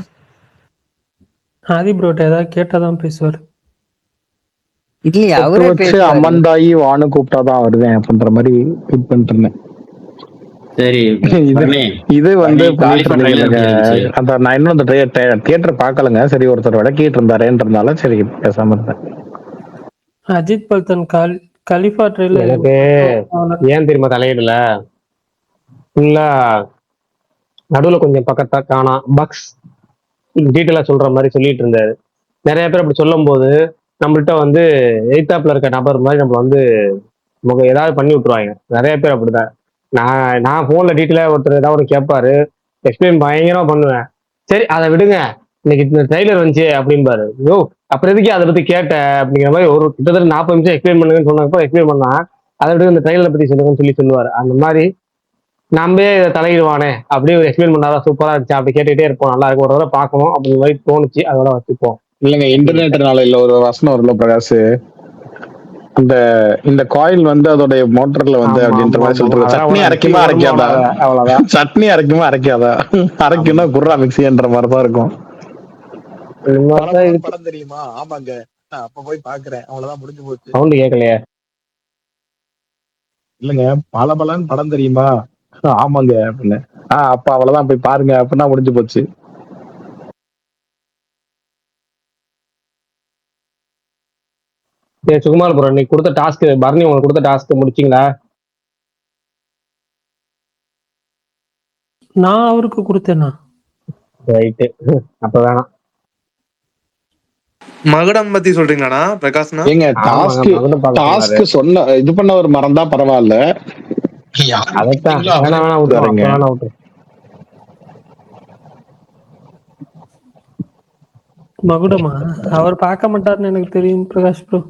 ஆதி ப்ரோட்ட ஏதாவது கேட்டாதான் பேசுவார். இல்லையா பொட்டு அவரே வச்சு பேசுவாரு. அம்மந்தாயி வானு கூப்பிட்டாதான் வருவேன் அப்படின்ற மாதிரி ஃபீல் பண்ணிட்டு இருந்தேன். சரி பரணி, இது வந்து பரணி, பண்ணிட்டு காளிஃபா trailer இருந்தீங்க. எப்படி இருந்துச்சு? அந்த நான் இன்னும் அந்த தியேட்டர் பார்க்கலங்க. சரி, ஒருத்தர் விளக்கிட்டு இருந்தாருன்றதுனால சரி பேசாம இருந்தேன். அஜித் பல்தன் கலிஃபா ட்ரெயிலர் எனக்கு ஏன் தெரியுமா தலையிடல, ஃபுல்லா நடுவுல கொஞ்சம் பக்கத்தா காணா பக்ஸ் டீட்டெயிலா சொல்ற மாதிரி சொல்லிட்டு இருந்தாரு. நிறைய பேர் அப்படி சொல்லும் போது நம்மள்ட்ட வந்து எய்தாப்ல இருக்க நபர் மாதிரி நம்ம வந்து நமக்கு ஏதாவது பண்ணி விட்டுருவாங்க. நிறைய பேர் அப்படிதான். நான் போன்ல டீட்டெயிலா ஒருத்தர் ஏதாவது ஒரு கேட்பாரு, எக்ஸ்பிளைன் பயங்கரமா பண்ணுவேன். சரி அதை விடுங்க, இன்னைக்கு இந்த ட்ரெய்லர் வந்துச்சு அப்படின்பாரு. யோ அப்புறம் எதுக்கு அதை பத்தி கேட்ட அப்படிங்கிற மாதிரி ஒரு கிட்டத்தட்ட 40 நிமிஷம் எக்ஸ்பிளைன் பண்ணுங்கன்னு சொன்னப்போ எக்ஸ்பிளைன் பண்ணா அதை விட இந்த ட்ரெய்லரை பத்தி சொல்லுங்கன்னு சொல்லுவாரு. அந்த மாதிரி நம்மளே இதை தலையிடுவானே அப்படியே எக்ஸ்பிளைன் பண்ணாதான் சூப்பரா இருந்துச்சு அப்படி கேட்டுக்கிட்டே இருப்போம். நல்லா இருக்கும், ஒரு தடவை பார்க்கணும் அப்படிங்கிற மாதிரி தோணுச்சு, அதோட வச்சுப்போம். இல்லைங்க, இன்டர்நெட்னால இல்ல, ஒரு வசனம் வரல பிரகாஷ். அந்த இந்த காயில் வந்து அதோட மோட்டர்ல வந்து அப்படின்ற மாதிரி சொல்றது, சட்னி அரைக்குமா அரைக்காதா, அவ்வளவுதான். சட்னி அரைக்குமா அரைக்காதா, அரைக்கும்னா குர்ரா மிக்சின்ற மாதிரிதான் இருக்கும். படம் தெரியுமா? ஆமாங்க, நான் அப்ப போய் பாக்குறேன், அவ்வளவுதான், முடிஞ்சு போச்சு. சவுண்ட் கேட்கலையே. இல்லங்க, பலபலன்னு படம் தெரியுமா? ஆமாங்க அப்படின்னு. அப்ப அவ்வளவுதான், போய் பாருங்க அப்படின்னா முடிஞ்சு போச்சு. சரி சுகுமார் ப்ரோ, இன்னைக்கு கொடுத்த டாஸ்க், பரணி உங்களுக்கு கொடுத்த டாஸ்க் முடிச்சிங்களா? நான் அவருக்கு கொடுத்தேன்னா ரைட்டு, அப்ப வேணாம். மகுடம் பத்தி சொல்றீங்களாண்ணா பிரகாஷ்னா? ஏங்க டாஸ்க் சொன்ன இது பண்ண ஒரு மறந்தா பரவாயில்ல. அதைத்தான் வேணாம் விட்டு. மகுடமா? அவர் பார்க்க மாட்டாருன்னு எனக்கு தெரியும் பிரகாஷ் ப்ரோ.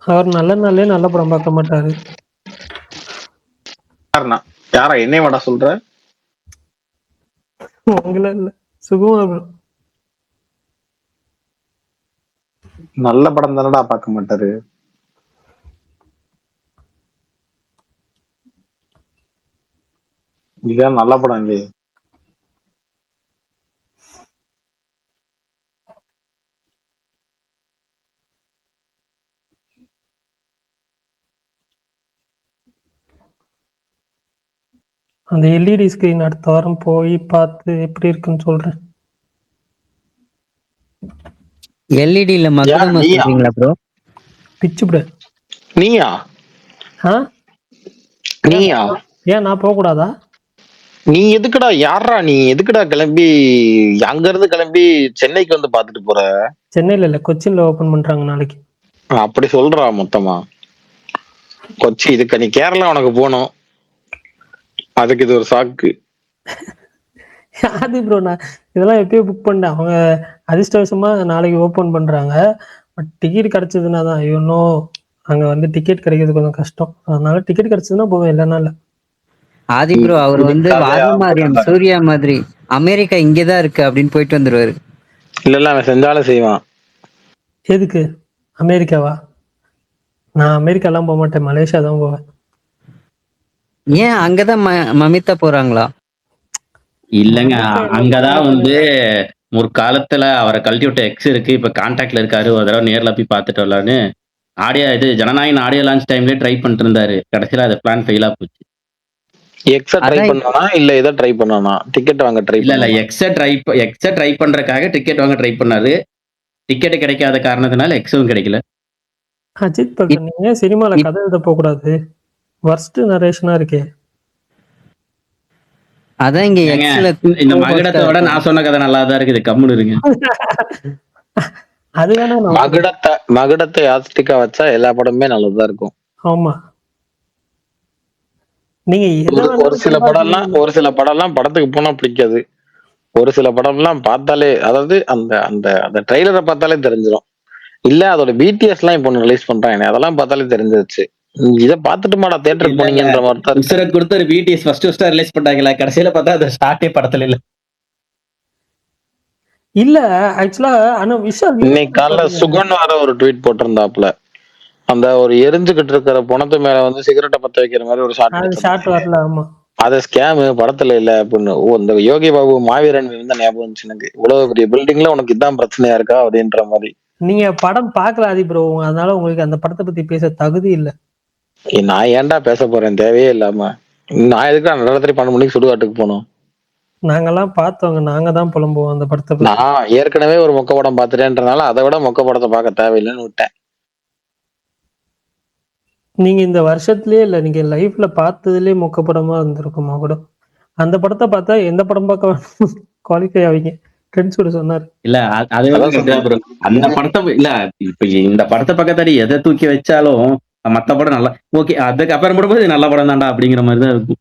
அவர் நல்ல நாளே நல்ல படம் பார்க்க மாட்டாரு. யாரா என்னைய மாட்டா சொல்ற? உங்கள இல்ல, சுகுமார் ப்ரோ. நல்ல படம் தானடா பார்க்க மாட்டாரு. இதுதான் நல்ல படம் இல்லையே. அந்த எல்இடி ஸ்கிரீன் அடுத்த வாரம் போய் பார்த்து எப்படி இருக்குன்னு சொல்றேன். எல்இடில மகுடமா நீயா? சொல்றீங்களா ப்ரோ? பிச்சு விடு. நீயா ஆ நீயா ஏன் நான் போக கூடாதா? நீ எதுக்குடா யாரா நீ எதுக்குடா கிளம்பி அங்க இருந்து கிளம்பி சென்னைக்கு வந்து பாத்துட்டு போற? சென்னையில இல்ல, கொச்சின்ல ஓபன் பண்றாங்க நாளைக்கு. அப்படி சொல்றா மொத்தமா. கொச்சி இதுக்கு நீ கேரளா உனக்கு போகணும், அதுக்கு இது ஒரு சாக்கு. ஆதி ப்ரோ, நான் இதெல்லாம் எப்பயோ புக் பண்ணேன். அவங்க அதிர்ஷ்டவசமா நாளைக்கு ஓபன் பண்றாங்க. பட் டிக்கெட் கிடைச்சதுன்னா தான். இன்னும் அங்க வந்து டிக்கெட் கிடைக்கிறது கொஞ்சம் கஷ்டம். அதனால டிக்கெட் கிடைச்சதுன்னா போவேன், இல்லைன்னா இல்ல. ஆதி ப்ரோ அவர் வந்து வாரணமாரியம் சூர்யா மாதிரி அமெரிக்கா இங்கதான் இருக்கு அப்படின்னு போயிட்டு வந்துருவாரு. இல்ல அவன் செஞ்சாலும் செய்வான். எதுக்கு அமெரிக்காவா? நான் அமெரிக்கா எல்லாம் போக மாட்டேன், மலேசியா தான் போவேன். ஏன் அங்கதான் மமிதா போறாங்களா? இல்லங்க, அங்கதான் வந்து ஒரு காலத்துல அவரை கழட்டி விட்ட எக்ஸ் இருக்கு, இப்ப கான்டாக்ட்ல இருக்காரு. ஒரு தடவை நேர்ல போய் பார்த்துட்டு வரலான்னு இது ஜனநாயகன் ஆடியோ லான்ச் டைம்லயே ட்ரை பண்ணிட்டு இருந்தாரு. கடைசியில அது பிளான் ஃபெயிலா போச்சு. எக்ஸ ட்ரை பண்ணானா இல்ல எதை ட்ரை பண்ணானா? டிக்கெட் வாங்க ட்ரை இல்ல எக்ஸ ட்ரை பண்றதுக்காக டிக்கெட் வாங்க ட்ரை பண்ணாரு. டிக்கெட் கிடைக்காத காரணத்தினால எக்ஸும் கிடைக்கல. அஜித் பகத், நீங்க சினிமால கதை எழுத போக கூடாது, வர்ஸ்ட் நரேஷனா இருக்கே. அதான் இங்க எக்ஸ்ல இந்த மகுடத்தை விட நான் சொன்ன கதை நல்லா தான் இருக்குது, கம்முன்னு இருங்க. அது வேணா மகுடத்தை யாஸ்டிக்கா வச்சா எல்லா படமுமே நல்லதா இருக்கும். ஆமா, நீங்க ஒரு சில படம்லாம் படத்துக்கு போனா பிடிக்காது. ஒரு சில படம்லாம் பார்த்தாலே, அதாவது அந்த அந்த அந்த ட்ரெய்லரை பார்த்தாலே தெரிஞ்சிடும். இல்ல அதோட பிடிஎஸ் எல்லாம் இப்போ ரிலீஸ் பண்றாங்க, அதெல்லாம் பார்த்தாலே தெரிஞ்சிருச்சு. இதை பார்த்துட்டு மாடா தியேட்டருக்கு போனீங்கன்ற மாதிரி உசுரை கொடுத்து ஒரு பிடிஎஸ் ஃபர்ஸ்ட் ரிலீஸ் பண்ணாங்களா, கடைசியில பார்த்தா அந்த ஸ்டார்ட்டே படத்துல இல்ல. இல்ல ஆக்சுவலா ஆனா விஷால் இன்னைக்கு காலைல சுகன் வர ஒரு ட்வீட் போட்டிருந்தாப்ல. அந்த ஒரு எரிஞ்சுகிட்டு இருக்கிற பணத்து மேல வந்து சிகரெட்டை பத்த வைக்கிற மாதிரி ஒரு ஷாட் வரல. ஆமா, அது ஸ்கேம், படத்துல இல்ல அப்படின்னு. இந்த யோகி பாபு மாவீரன் வந்து ஞாபகம் வந்துச்சு எனக்கு. இவ்வளவு பெரிய பில்டிங்ல உனக்கு இதான் பிரச்சனையா இருக்கா அப்படின்ற மாதிரி. நீங்க படம் பார்க்கல ஆதி ப்ரோ, அதனால உங்களுக்கு அந்த படத்தை பத்தி பேச தகுதி இல்ல. நான் ஏன்டா பேச போறேன் தேவையே இல்லாம? நான் எதுக்கு நடராத்திரி 12 மணிக்கு சுடுகாட்டுக்கு போனோம்? நாங்கெல்லாம் பார்த்தவங்க, நாங்க தான் புலம்புவோம் அந்த படத்தை பத்தி. நான் ஏற்கனவே ஒரு மொக்க படம் பார்த்துட்டேன்றனால அதை விட மொக்க படத்தை பார்க்க தேவையில்லைன்னு விட்டேன். நீங்க இந்த வருஷத்துலயே இல்ல, நீங்க லைஃப்ல பார்த்ததுலயே மொக்க படமா இருந்திருக்குமா கூட. அந்த படத்தை பார்த்தா எந்த படம் பார்க்க குவாலிஃபை ஆவீங்க, ஃப்ரெண்ட்ஸோட சொன்னாரு. இல்ல அது அந்த படத்தை இல்ல, இப்ப இந்த படத்தை பக்கத்தாடி எதை தூக்கி வச்சாலும் மத்த படம் நல்லா ஓகே, அதுக்கு அப்புறம் படும்போது நல்ல படம் தான்டா அப்படிங்கிற மாதிரி தான் இருக்கும்.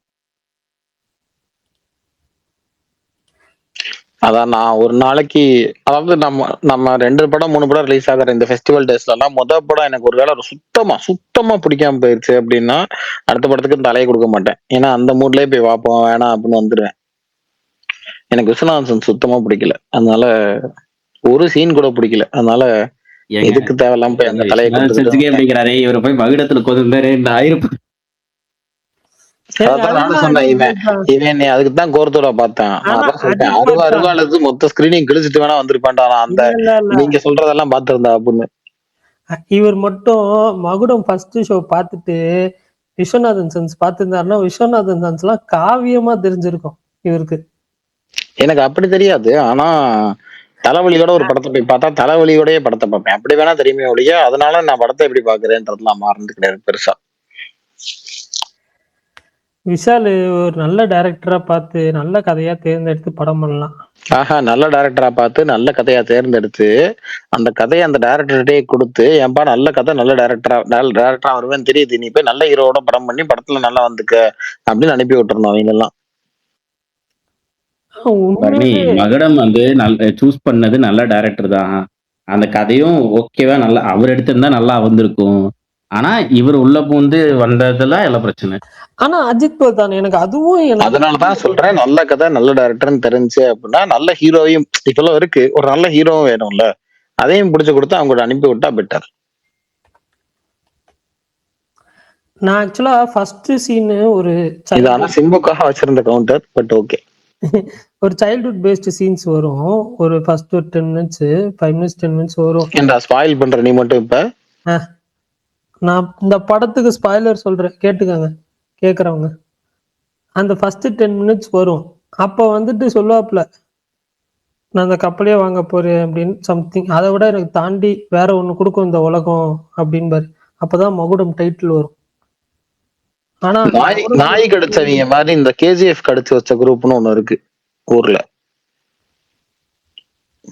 அதான் நான் ஒரு நாளைக்கு, அதாவது நம்ம 2 படம் 3 படம் ரிலீஸ் ஆகிற இந்த ஃபெஸ்டிவல் டேஸ்ல எல்லாம் மொதல் படம் எனக்கு ஒரு வேளை சுத்தமா பிடிக்காம போயிருச்சு அப்படின்னா அடுத்த படத்துக்கு தலையை கொடுக்க மாட்டேன். ஏன்னா அந்த மூட்லயே போய் பார்ப்போம், வேணாம் அப்படின்னு வந்துடுவேன். எனக்கு விஸ்வநாதன் சுத்தமா பிடிக்கல, அதனால ஒரு சீன் கூட பிடிக்கல. அதனால எதுக்கு தேவையில்லாம போய் அந்த தலையை கொடுத்துக்கிறாரே, இவரை போய் மகுடத்துல கொதிந்தாரு ஆயிரம். இவன் அதுக்குதான் கோரத்தோட பார்த்தேன். அருவாளுக்கு மொத்த ஸ்கிரீனிங் கிழிச்சிட்டு வேணா வந்திருப்பான்டா அந்த நீங்க சொல்றதெல்லாம் பார்த்திருந்தா அப்படின்னு. இவர் மட்டும் மகுடம் ஃபர்ஸ்ட் ஷோ பார்த்துட்டு விஸ்வநாதன் சன்ஸ் பார்த்திருந்தாருன்னா விஸ்வநாதன் சன்ஸ் எல்லாம் காவியமா தெரிஞ்சிருக்கும் இவருக்கு. எனக்கு அப்படி தெரியாது, ஆனா தலைவலியோட ஒரு படத்தை போய் பார்த்தா தலைவலியோடய படத்தை பார்ப்பேன். அப்படி வேணா தெரியுமே ஒழிய அதனால நான் படத்தை எப்படி பாக்குறேன்றதுலாம் மாறது கிடையாது பெருசா. விஷால் ஒரு நல்ல டைரக்டரா பார்த்து நல்ல கதையா தேர்ந்தெடுத்து படம் பண்ணலாம். நல்ல டைரக்டரா பார்த்து நல்ல கதையா தேர்ந்தெடுத்து அந்த கதையை அந்த டைரக்டர்கிட்டே கொடுத்து, ஏன்பா நல்ல கதை நல்ல டைரக்டரா வருவேன்னு தெரியுது, நீ போய் நல்ல ஹீரோட படம் பண்ணி படத்துல நல்லா வந்துக்க அப்படின்னு அனுப்பி விட்டுறணும் அவங்க எல்லாம். பரணி உண்மையிலே மகுடம் வந்து சூஸ் பண்ணது நல்ல டைரக்டர் தான். அந்த கதையும் ஓகேவா நல்லா அவர் எடுத்திருந்தா நல்லா வந்திருக்கும். ஆனா இவர் உள்ள பூந்து வந்ததுல எல்லாம் பிரச்சனை. ஆனா அஜித் போல்தான் எனக்கு அதுவும் எனக்கு அதனாலதான் சொல்றேன், நல்ல கதை நல்ல டைரக்டர்னு தெரிஞ்சு அப்படின்னா நல்ல ஹீரோவையும் இப்பெல்லாம் இருக்கு, ஒரு நல்ல ஹீரோவும் வேணும்ல, அதையும் பிடிச்சு கொடுத்து அவங்க கூட அனுப்பி விட்டா பெட்டர். நான் ஆக்சுவலா ஃபர்ஸ்ட் சீன் ஒரு இது ஆனா சிம்புக்காக வச்சிருந்த கவுண்டர், பட் ஓகே. ஒரு சைல்ட்ஹுட் பேஸ்ட் சீன்ஸ் வரும். ஒரு ஃபர்ஸ்ட் ஒரு 10 மினிட்ஸ் 5 மினிட்ஸ் 10 மினிட்ஸ் வரும். ஏன்டா ஸ்பாயில் பண்ற நீ மட்டும் இப்ப? நான் இந்த படத்துக்கு ஸ்பாய்லர் சொல்றேன், கேட்டுக்கோங்க கேக்குறவங்க. அந்த ஃபர்ஸ்ட் 10 மினிட்ஸ் வரும். அப்ப வந்துட்டு சொல்லுவாப்ல, நான் அந்த கப்பலையே வாங்க போறேன் அப்படின்னு சம்திங். அதை விட எனக்கு தாண்டி வேற ஒண்ணு கொடுக்கும் இந்த உலகம் அப்படின்பாரு. அப்பதான் மகுடம் டைட்டில் வரும். ஆனா நாய் கடிச்சவங்க மாதிரி இந்த கேஜிஎஃப் கடிச்சு வச்ச குரூப்னு ஒண்ணு இருக்கு ஊர்ல.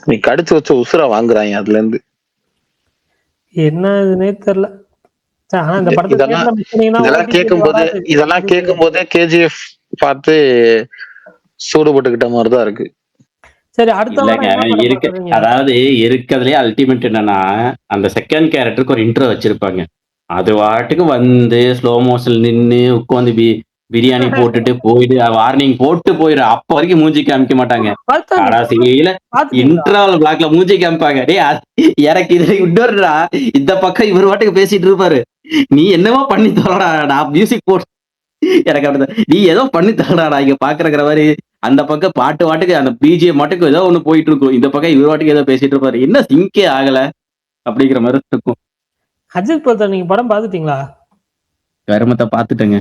நீ கடிச்சு வச்ச உசுர வாங்குறாங்க அதுல இருந்து. என்ன இதுன்னே தெரியல. ஆனா இந்த இதெல்லாம் கேட்கும் போதே கேஜிஎஃப் பார்த்து சூடு போட்டுக்கிட்ட மாதிரிதான் இருக்கு. சரி, அடுத்த அதாவது இருக்கிறதுலயே அல்டிமேட் என்னன்னா, அந்த செகண்ட் கேரக்டருக்கு ஒரு இன்ட்ரோ வச்சிருப்பாங்க. அது வாட்டுக்கு வந்து ஸ்லோ மோஷன் நின்று உட்காந்து பிரியாணி போட்டுட்டு போயிட்டு வார்னிங் போட்டு போயிரு. அப்ப வரைக்கும் மூஞ்சி காமிக்க மாட்டாங்க. கடைசியில இன்டர்வல் பிளாக்ல மூஞ்சி காமிப்பாங்க. எனக்கு இது இன்னொருடா, இந்த பக்கம் இவர் வாட்டுக்கு பேசிட்டு இருப்பாரு, நீ என்னவோ பண்ணி தரடா, நான் மியூசிக் போட்டு எனக்கு அப்படிதான், நீ ஏதோ பண்ணி தரடா இங்க பாக்குறங்கிற மாதிரி. அந்த பக்கம் பாட்டு வாட்டுக்கு அந்த பிஜிஎம் மாட்டுக்கு ஏதோ ஒண்ணு போயிட்டு இருக்கும், இந்த பக்கம் இவர் வாட்டுக்கு ஏதோ பேசிட்டு இருப்பாரு, என்ன சிங்கே ஆகல அப்படிங்கிற மாதிரி இருக்கும். அஜித் போல்தான் நீங்க படம் பாத்துட்டீங்களா? கருமத்தை பாத்துட்டேங்க.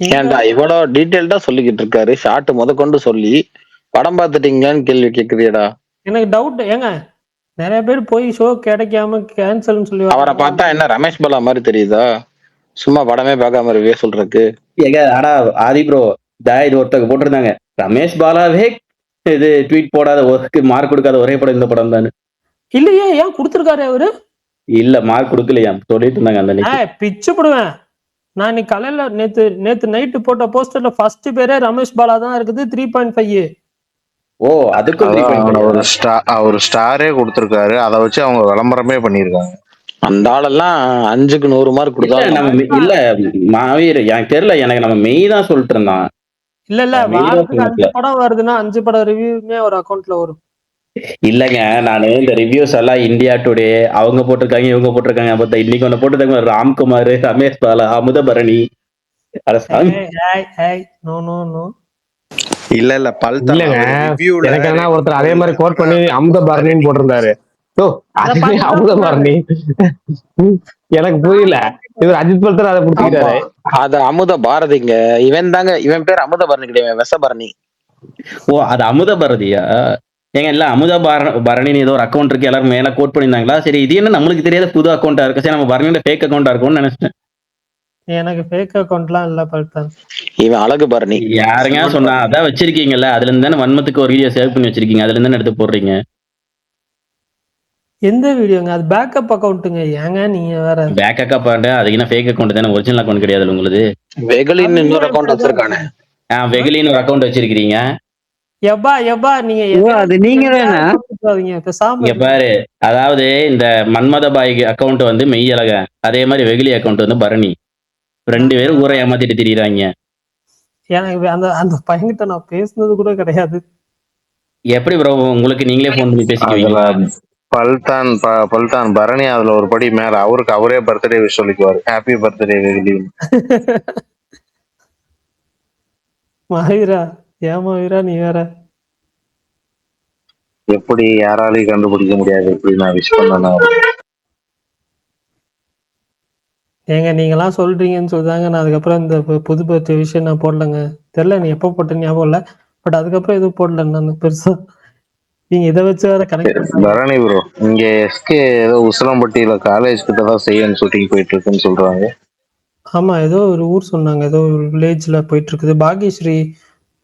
ஏன்டா இவ்வளவு டீடைல்டா சொல்லிக்கிட்டு இருக்காரு, ஷார்ட் முதற்கொண்டு சொல்லி படம் பாத்துட்டீங்களான்னு கேள்வி கேக்குறியடா? எனக்கு டவுட். ஏங்க நிறைய பேர் போய் ஷோ கிடைக்காம கேன்சல்னு சொல்லி, அவரை பார்த்தா என்ன ரமேஷ் பாலா மாதிரி தெரியுதா? சும்மா படமே பார்க்காம ரிவ்யூ சொல்றதுக்கு. ஏங்க ஆனா ஆதி ப்ரோ இது ஒருத்தங்க போட்டிருந்தாங்க, ரமேஷ் பாலாவே இது ட்வீட் போடாத மார்க் கொடுக்காத ஒரே படம் இந்த படம் தானே. இல்லையே, ஏன் கொடுத்துருக்காரு அவரு? இல்ல மார்க் கொடுக்கலையா சொல்லிட்டு இருந்தாங்க. அந்த பிச்சு போடுவேன் நான். இன்னைக்கு காலையில நேத்து நைட்டு போட்ட போஸ்டர்ல ஃபர்ஸ்ட் பேரே ரமேஷ் பாலா தான் இருக்குது, 3.5. ஓ, அதுக்கு ஒரு ஸ்டாரே கொடுத்திருக்காரு. அதை வச்சு அவங்க விளம்பரமே பண்ணிருக்காங்க. அந்த ஆளெல்லாம் 5க்கு 100 மார்க் கொடுத்தாங்க. இல்ல மாவீர் எனக்கு தெரியல, எனக்கு நம்ம மெய் தான் சொல்லிட்டு இருந்தான். இல்ல வாரத்துக்கு 5 படம் வருதுன்னா 5 படம் ரிவ்யூமே ஒரு அக்கௌண்ட்ல வரும். இல்லங்க, நானு இந்த ரிவ்யூஸ் எல்லாம் இந்தியா டுடே அவங்க போட்டிருக்காங்க இவங்க போட்டிருக்காங்க. பார்த்தா இன்னைக்கு ஒண்ணு போட்டிருக்காங்க, ராம்குமார், ரமேஷ் பாலா, அமுதபரணி. இல்ல பல்தான் ஒருத்தர் அதே மாதிரி கோட் பண்ணி அமுதபரணின்னு போட்டிருந்தாரு. அமுதபரணி எனக்கு புரியல, இவர் அஜித் பல்தான் அதை பிடிச்சிக்கிட்டாரு. அது அமுத பாரதிங்க, இவன் பேர் அமுதபரணி கிடையாது, வெசபரணி. ஓ, அது அமுதபாரதியா? ஏங்க இல்ல அமுதா பரணின்னு ஏதோ ஒரு அக்கௌண்ட் இருக்கு, எல்லாரும் மேல கோட் பண்ணியிருந்தாங்களா? சரி, இது என்ன நம்மளுக்கு தெரியாத புது அக்கௌண்டா இருக்கு, சரி நம்ம பரணியோட ஃபேக் அக்கௌண்டா இருக்கும்னு நினைச்சேன். எனக்கு ஃபேக் அக்கௌண்ட்லாம் இல்ல பல்தான். இவன் அழகு பரணி. யாருங்க சொன்னா? அதான் வச்சிருக்கீங்கல்ல, அதுல இருந்து தானே வன்மத்துக்கு ஒரு வீடியோ சேவ் பண்ணி வச்சிருக்கீங்க, அதுல இருந்து தானே எடுத்து போடுறீங்க. எந்த வீடியோங்க? அது பேக்கப் அக்கௌண்ட்டுங்க. ஏங்க நீங்க வேற பேக் அக்கௌண்ட்? அது என்ன ஃபேக் அக்கௌண்ட் தானே, ஒரிஜினல் அக்கௌண்ட் கிடையாது உங்களுக்கு. வெகுலின்னு இன்னொரு அக்கௌண்ட் வச்சிருக்கானே. வெகுலின்னு ஒரு அக்கௌண்ட் வச்சிருக்கீங்க. எப்பா நீங்க அது நீங்க தானே இங்க பாரு, அதாவது இந்த மன்மதபாய் அக்கௌண்ட் வந்து மெய்யழக, அதே மாதிரி வெகுலி அக்கௌண்ட் வந்து பரணி. 2 பேரும் ஊரை ஏமாத்திட்டு திரியுறாங்க. எனக்கு அந்த பையன்கிட்ட நான் பேசுனது கூட கிடையாது. எப்படி ப்ரோ உங்களுக்கு நீங்களே போன் பண்ணி பேசிக்குவீங்களா? பல்தான் பரணி அதுல ஒரு படி மேல, அவருக்கு அவரே பர்த்டே விஷ் சொல்லிக்குவாரு, ஹாப்பி பர்த்டே வெகுலி. மாவீரா, ஏமாவீரா நீ வேற. எப்படி யாராலையும் கண்டுபிடிக்க முடியாது எப்படி நான் விஷ் பண்ணேன்னா. ஏங்க நீங்களாம் சொல்றீங்கன்னு சொல்றாங்க, நான் அதுக்கப்புறம் இந்த புது பர்த்டே விஷயம் நான் போடலங்க. தெரியல நீ எப்போ போட்ட ஞாபகம் இல்லை, பட் அதுக்கப்புறம் எதுவும் போடல நான் பெருசா. நீங்க இதை வச்சு வேற கனெக்ட். பரணி ப்ரோ, இங்க எஸ்கே ஏதோ உசிலம்பட்டியில காலேஜ் கிட்ட தான் செய்யன்னு ஷூட்டிங் போயிட்டு இருக்குன்னு சொல்றாங்க. ஆமா, ஏதோ ஒரு ஊர் சொன்னாங்க, ஏதோ ஒரு வில்லேஜ்ல போயிட்டு இருக்குது. பாக்யஸ்ரீ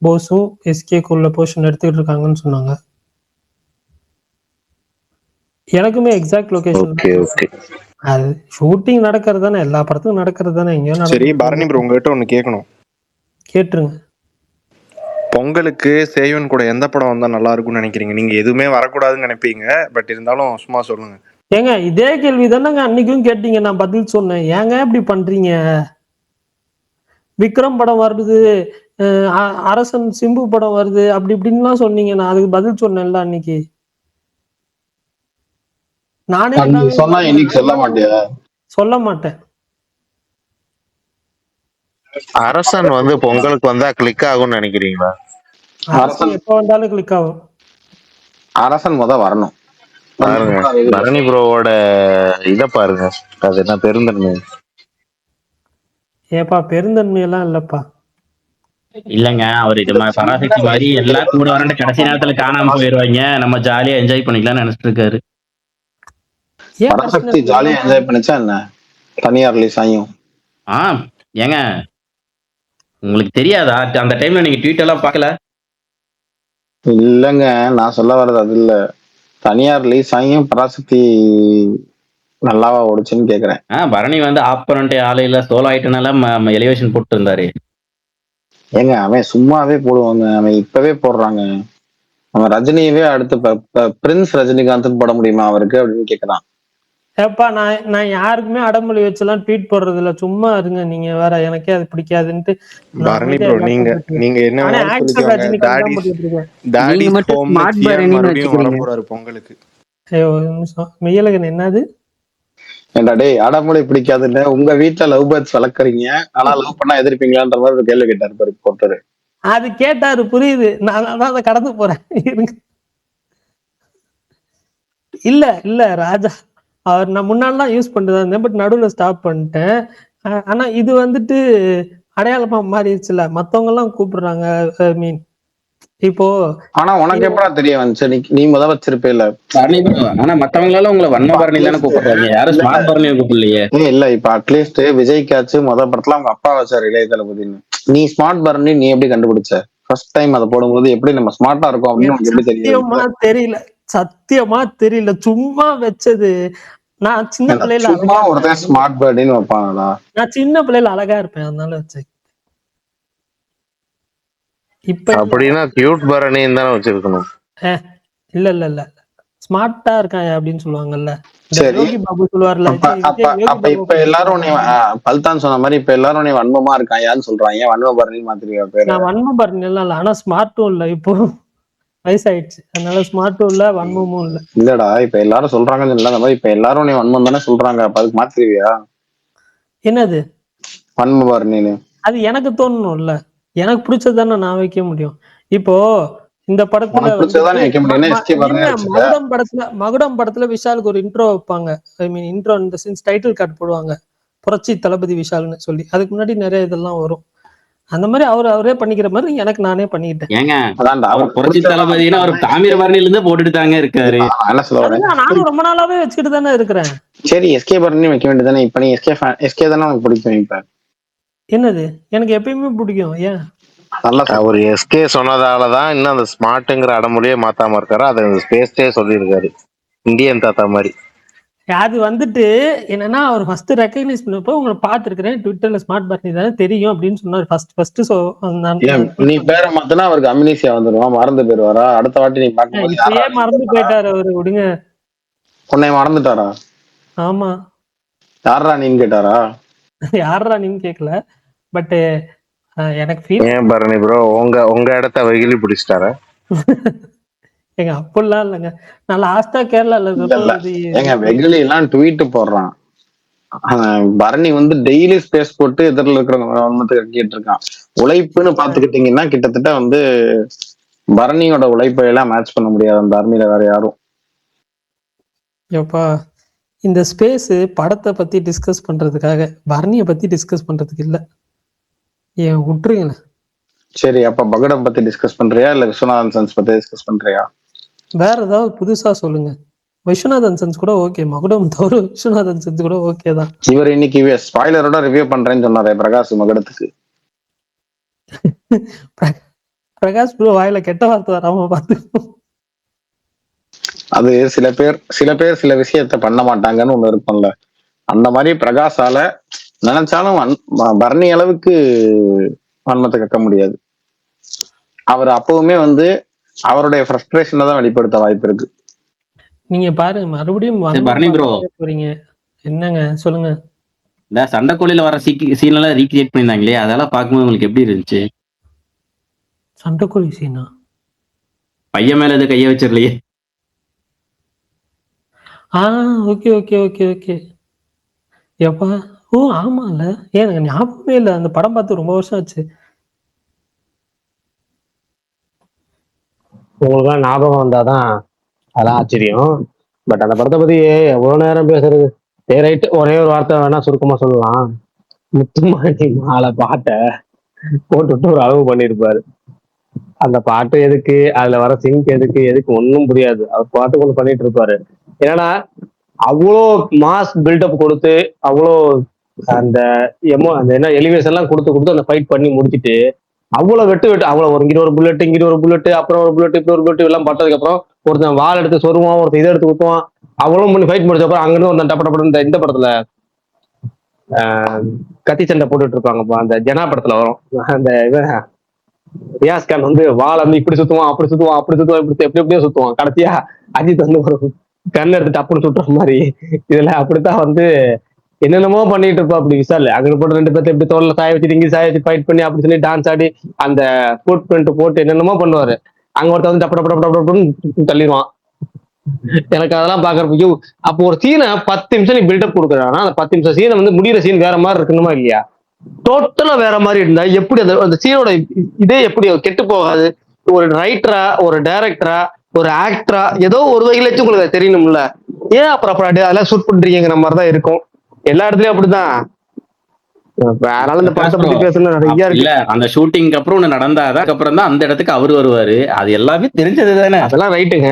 போஸும் எஸ்கேக்குள்ள போர்ஷன் எடுத்துக்கிட்டு இருக்காங்கன்னு சொன்னாங்க. எனக்குமே எக்ஸாக்ட் லொகேஷன். அது ஷூட்டிங் நடக்கிறது தானே, எல்லா படத்துக்கும் நடக்கிறது தானே. எங்கேயோ சரி பரணி ப்ரோ, உங்ககிட்ட ஒண்ணு கேட்கணும். கேட்டுருங்க. பொங்கலுக்கு சேவன் கூட எந்த படம் வந்தா நல்லா இருக்கும்னு நினைக்கிறீங்க? நீங்க எதுவுமே வரக்கூடாதுன்னு நினைப்பீங்க, பட் இருந்தாலும் சும்மா சொல்லுங்க. ஏங்க இதே கேள்வி தானேங்க அன்னைக்கும் கேட்டீங்க, நான் பதில் சொன்னேன். ஏங்க இப்படி பண்றீங்க? விக்ரம் படம் வருது, அரசன் சிம்பு படம் வருது, அப்படி இப்படின்லாம் சொன்னீங்க. நான் அதுக்கு பதில் சொன்னேன்ல அன்னைக்கு. நானே சொன்னா இன்னைக்கு சொல்ல மாட்டியா? சொல்ல மாட்டேன். அரசன் வந்து பொங்கலுக்கு வந்தா கிளிக் ஆகும்னு நினைக்கிறீங்களா? அரசன் எப்ப வந்தாலும் கிளிக் ஆகும். அரசன் வரணும். பாருங்க பரணி ப்ரோவோட இத பாருங்க, அது என்ன பெருந்தன்மை. ஏப்பா பெருந்தன்மை எல்லாம் இல்லப்பா. இல்லங்க அவர் இது மாதிரி பராசக்தி மாதிரி எல்லாம் கூட வரண்ட கடைசி நேரத்துல காணாம போயிருவாங்க, நம்ம ஜாலியா என்ஜாய் பண்ணிக்கலாம்னு நினைச்சிட்டு இருக்காரு. பராசக்தி ஜாலியா என்ஜாய் பண்ணிச்சா என்ன? தனியார் ரிலீஸ் ஆகும். ஏங்க உங்களுக்கு தெரியாதா அந்த டைம்ல நீங்க ட்வீட் எல்லாம் பார்க்கல? இல்லங்க, நான் சொல்ல வர்றது அது இல்ல. தனியார் ரிலீஸ் ஆகியும் பராசக்தி நல்லாவா ஓடுச்சுன்னு கேக்குறேன். பரணி வந்து ஆப்பரண்ட் ஆலையில சோலோ ஆயிட்டனால எலிவேஷன் போட்டு இருந்தாரு. ஏங்க அவன் சும்மாவே போடுவாங்க, அவன் இப்பவே போடுறாங்க. அவன் ரஜினியவே அடுத்து பிரின்ஸ் ரஜினிகாந்த் போட முடியுமா அவருக்கு அப்படின்னு கேக்குறான். ஏப்பா நான் யாருக்குமே அடமொழி வச்செல்லாம் ட்வீட் போடுறது இல்ல, சும்மா இருங்க நீங்க வேற. எனக்கே அது பிடிக்காதுன்ட்டு பரணி ப்ரோ நீங்க என்ன வேணாலும் சொல்லிக்கோங்க. டாடிஸ் ஹோம்ல கியான் மறுபடியும் வர போறாரு பொங்கலுக்கு. ஒரு நிமிஷம், மெய்யழகன் என்னது? ஏண்டா டேய், அடமொழி பிடிக்காதுன்னு உங்க வீட்டுல லவ் பேர்ட்ஸ் வளர்க்குறீங்க, ஆனா லவ் பண்ணா எதிர்ப்பீங்களான்ற மாதிரி ஒரு கேள்வி கேட்டாரு பாரு ஒருத்தர். அது கேட்டாரு, புரியுது. நான் அதை கடந்து போறேன். இல்ல ராஜா, அவர் நான் முன்னாடிலாம் யூஸ் பண்ணிட்டு இருந்தேன், பட் நடுவில் ஸ்டாப் பண்ணிட்டேன். ஆனா இது வந்துட்டு அடையாளமா மாறிடுச்சுல, மத்தவங்க எல்லாம் கூப்பிடுறாங்க. மீன் இப்போ ஆனா உனக்கு எப்படா தெரிய வந்துச்சு? நீ வச்சிருப்பே இல்ல. ஆனா மத்தவங்களால உங்களை வன்ம பரணி தானே கூப்பிடுறாங்க, யாரும் ஸ்மார்ட் பரணியை கூப்பிடலையே. இல்ல இப்ப அட்லீஸ்ட் விஜய்க்காச்சு படத்துல அவங்க அப்பா வச்சார் இளைய தளபதினு. நீ ஸ்மார்ட் பரணி நீ எப்படி கண்டுபிடிச்ச? ஃபர்ஸ்ட் டைம் அதை போடும்போது எப்படி நம்ம ஸ்மார்ட்டா இருக்கும் அப்படின்னு உனக்கு எப்படி தெரியும்? சத்தியமா தெரியல, சும்மா வச்சது. நான் சின்ன பிள்ளைல ஒருத்தன் ஸ்மார்ட் பர்டின்னு வைப்பாங்களா? நான் சின்ன பிள்ளைல அழகா இருப்பேன், அதனால வச்சேன். இப்ப அப்படின்னா கியூட் பரணின்னு தானே வச்சிருக்கணும். இல்ல ஸ்மார்ட்டா இருக்கான் அப்படின்னு சொல்லுவாங்கல்ல. சரி, யோகி பாபு சொல்லுவார்ல. அப்ப இப்ப எல்லாரும் பல்தான் சொன்ன மாதிரி இப்ப எல்லாரும் நீ வன்மமா இருக்கான் யான்னு சொல்றாங்க. வன்ம பரணி மாத்திரியா பேரு? நான் வன்ம பரணி எல்லாம் இல்ல, ஆனா ஸ்மார்ட்டும் இல்ல. இப்போ வயசாயிடுச்சு, அதனால ஸ்மார்ட்டும் இல்ல, வன்மமும் இல்ல. இல்லடா, இப்ப எல்லாரும் சொல்றாங்கன்னு இல்ல, அந்த மாதிரி இப்ப எல்லாரும் நீ வன்மம் தானே சொல்றாங்க. அப்ப அதுக்கு மாத்திருவியா? என்னது வன்ம பரணின்னு? அது எனக்கு தோணணும்ல, எனக்கு பிடிச்சதானே நான் வைக்க முடியும். இப்போ இந்த படத்துல மகுடம் படத்துல விஷாலுக்கு ஒரு இன்ட்ரோ வைப்பாங்க. ஐ மீன் இன்ட்ரோ இந்த சென்ஸ் டைட்டில் கார்டு போடுவாங்க, புரட்சி தளபதி விஷால்னு சொல்லி. அதுக்கு முன்னாடி நிறைய இதெல்லாம் வரும். அந்த மாதிரி அவரே பண்ணிக்கிற மாதிரி எனக்கு நானே பண்ணிக்கிட்டேன். ஏங்க அவர் புரட்சி தளபதினா அவர் தாமிரபரணில இருந்து போட்டுட்டு தாங்க இருக்காரு. நானும் ரொம்ப நாளாவே வச்சுக்கிட்டு தானே இருக்கிறேன். சரி, எஸ்கே பரணி வைக்க வேண்டியதானே. இப்ப நீ எஸ்கே தானே உனக்கு பிடிக்கும். இப்ப என்னது எனக்கு எப்பயுமே பிடிக்கும். ஏன் அவர் எஸ்கே சொன்னதாலதான் இன்னும் அந்த ஸ்மார்ட்ங்கிற அடமொழியே மாத்தாம இருக்காரு. அதை ஸ்பேஸ்டே சொல்லியிருக்காரு, இந்தியன் தாத்தா மாதிரி. அது வந்துட்டு என்னன்னா, அவர் ஃபர்ஸ்ட் ரெக்கக்னைஸ் பண்ணப்போ உங்களை பார்த்துருக்கிறேன் ட்விட்டர்ல, ஸ்மார்ட் பர்னி தானே தெரியும் அப்படின்னு சொன்னார் ஃபர்ஸ்ட். சோ நீ பேரை மாத்தினா அவருக்கு அம்னீசியா வந்துடும், மறந்து போயிருவாரா? அடுத்த வாட்டி நீ பார்க்கும்போது இப்பயே மறந்து போயிட்டாரு அவரு, விடுங்க. உன்னை மறந்துட்டாரா? ஆமா. யாரா நீன்னு கேட்டாரா? யாரா நீன்னு கேட்கல, பட் எனக்கு ஃபீல். ஏன் பரணி ப்ரோ உங்க இடத்த வெகிலி பிடிச்சிட்டாரா? எங்க அப்படிலாம் இல்லைங்க, நான் லாஸ்டா கேரளால ஏங்க வெகுலி எல்லாம் ட்வீட் போடுறான். பரணி வந்து டெய்லி ஸ்பேஸ் போட்டு எதிரில் இருக்கிறவங்க கேட்டு இருக்கான். உழைப்புன்னு பாத்துக்கிட்டீங்கன்னா கிட்டத்தட்ட வந்து பரணியோட உழைப்பை எல்லாம் மேட்ச் பண்ண முடியாது அந்த ஆர்மியில வேற யாரும். எப்பா இந்த ஸ்பேஸ் படத்தை பத்தி டிஸ்கஸ் பண்றதுக்காக, பரணியை பத்தி டிஸ்கஸ் பண்றதுக்கு இல்ல. ஏன் விட்டுருங்க. சரி, அப்ப பகடம் பத்தி டிஸ்கஸ் பண்றியா இல்ல விஸ்வநாதன் சன்ஸ் பத்தி டிஸ்கஸ் பண்றியா? வேற ஏதாவது புதுசா சொல்லுங்க. விஸ்வநாதன் சன்ஸ் கூட ஓகே, மகுடம் தவிர விஸ்வநாதன் சன்ஸ் கூட ஓகே தான். இவர் இன்னைக்கு ஸ்பாயிலரோட ரிவ்யூ பண்றேன்னு சொன்னாரே பிரகாஷ் மகுடத்துக்கு. பிரகாஷ் ப்ரோ வாயில கெட்ட வார்த்தை வராம பார்த்து. அது சில பேர் சில விஷயத்த பண்ண மாட்டாங்கன்னு ஒண்ணு இருக்கும்ல, அந்த மாதிரி பிரகாஷால நினைச்சாலும் பரணி அளவுக்கு வன்மத்தை கக்க முடியாது. அவர் அப்பவுமே வந்து அவருடைய ஃப்ரஸ்ட்ரேஷனை தான் வெளிப்படுத்த வாய்ப்பு இருக்கு. நீங்க பாருங்க மறுபடியும் பரணி ப்ரோ, போறீங்க. என்னங்க சொல்லுங்க. இந்த சண்டைக்கோழியில வர சீன் எல்லாம் ரீக்ரியேட் பண்ணியிருந்தாங்களே, அதெல்லாம் பார்க்கும்போது உங்களுக்கு எப்படி இருந்துச்சு? சண்டைக்கோழி சீனா? பையன் மேல எது கைய வச்சிடலையே. Okay okay okay okay. எப்பா? ஓ ஆமால. எனக்கு ஞாபகமே இல்லை. அந்த படம் பார்த்து ரொம்ப வருஷம் ஆச்சு. உங்களுக்குலாம் ஞாபகம் வந்தாதான் அதான் ஆச்சரியம். பட் அந்த படத்தை பத்தி எவ்வளவு நேரம் பேசுறது? ரைட், ஒரே ஒரு வார்த்தை வேணா சுருக்கமா சொல்லலாம். முத்துமாரி மாலை பாட்டை போட்டுவிட்டு ஒரு அளவு பண்ணியிருப்பாரு. அந்த பாட்டு எதுக்கு, அதுல வர சிங்க் எதுக்கு ஒன்றும் புரியாது. அவர் பாட்டு கொண்டு பண்ணிட்டு இருப்பாரு. ஏன்னா அவ்வளோ மாஸ் பில்டப் கொடுத்து அவ்வளோ அந்த அந்த என்ன எலிவேஷன் எல்லாம் கொடுத்து அந்த ஃபைட் பண்ணி முடிச்சுட்டு அவ்வளவு வெட்டு அவ்வளவு இங்கிட்ட ஒரு புல்லட் இங்கிட்ட ஒரு புல்லட் அப்புறம் ஒரு புல்லட் இப்படி ஒரு புல்லட் எல்லாம் பட்டதுக்கு அப்புறம் ஒருத்தன் வால் எடுத்து சொருவான், ஒருத்தன் இதை எடுத்து ஊத்துவான், அவ்வளவு பண்ணி ஃபைட் முடிச்ச அப்புறம் அங்கிருந்து ஒருத்தன் டப்பட இந்த படத்துல கத்தி சண்டை போட்டுட்டு இருப்பாங்க. அந்த ஜனா படத்துல வரும் அந்த இவன் ரியாஸ் கான் வந்து வால் வந்து இப்படி சுத்துவான் இப்படி எப்படியோ சுத்துவான். கடைசியா அஜித் வந்து ஒரு கண் எடுத்துட்டு அப்படி சுட்டுற மாதிரி இதுல அப்படித்தான் வந்து என்னென்னமோ பண்ணிட்டு இருப்பா. அப்படி விசால் அங்க போட்டு 2 பேர்த்து எப்படி தோல்ல சாய வச்சுட்டு இங்கே சாய வச்சு ஃபைட் பண்ணி அப்படி சொல்லி டான்ஸ் ஆடி அந்த ஃபுட் பிரிண்ட் போட்டு என்னென்னமோ பண்ணுவாரு. அங்க ஒருத்த வந்து டப்படப்படப்படப்படன்னு தள்ளிடுவான். எனக்கு அதெல்லாம் பாக்குறப்ப அப்போ ஒரு சீனை 10 நிமிஷம் நீ பில்டப் கொடுக்குறானா, அந்த 10 நிமிஷம் சீனை வந்து முடிகிற சீன் வேற மாதிரி இருக்கணுமா இல்லையா? டோட்டலா வேற மாதிரி இருந்தா எப்படி அந்த சீனோட இதே எப்படி கெட்டு போகாது? ஒரு ரைட்டரா, ஒரு டைரக்டரா, ஒரு ஆக்டரா, ஏதோ ஒரு வகையில உங்களுக்கு தெரியணும்ல. ஏன் அப்புறம் அதெல்லாம் ஷூட் பண்றீங்கிற மாதிரிதான் இருக்கும். எல்லா இடத்துலயும் அப்படிதான். அதனால இந்த படத்தை பத்தி பேசணும் நிறைய இருக்கு. இல்ல அந்த ஷூட்டிங்க்கு அப்புறம் ஒண்ணு நடந்தாதான் அப்புறம் தான் அந்த இடத்துக்கு அவரு வருவாரு. அது எல்லாமே தெரிஞ்சது தானே. அதெல்லாம் ரைட்டுங்க.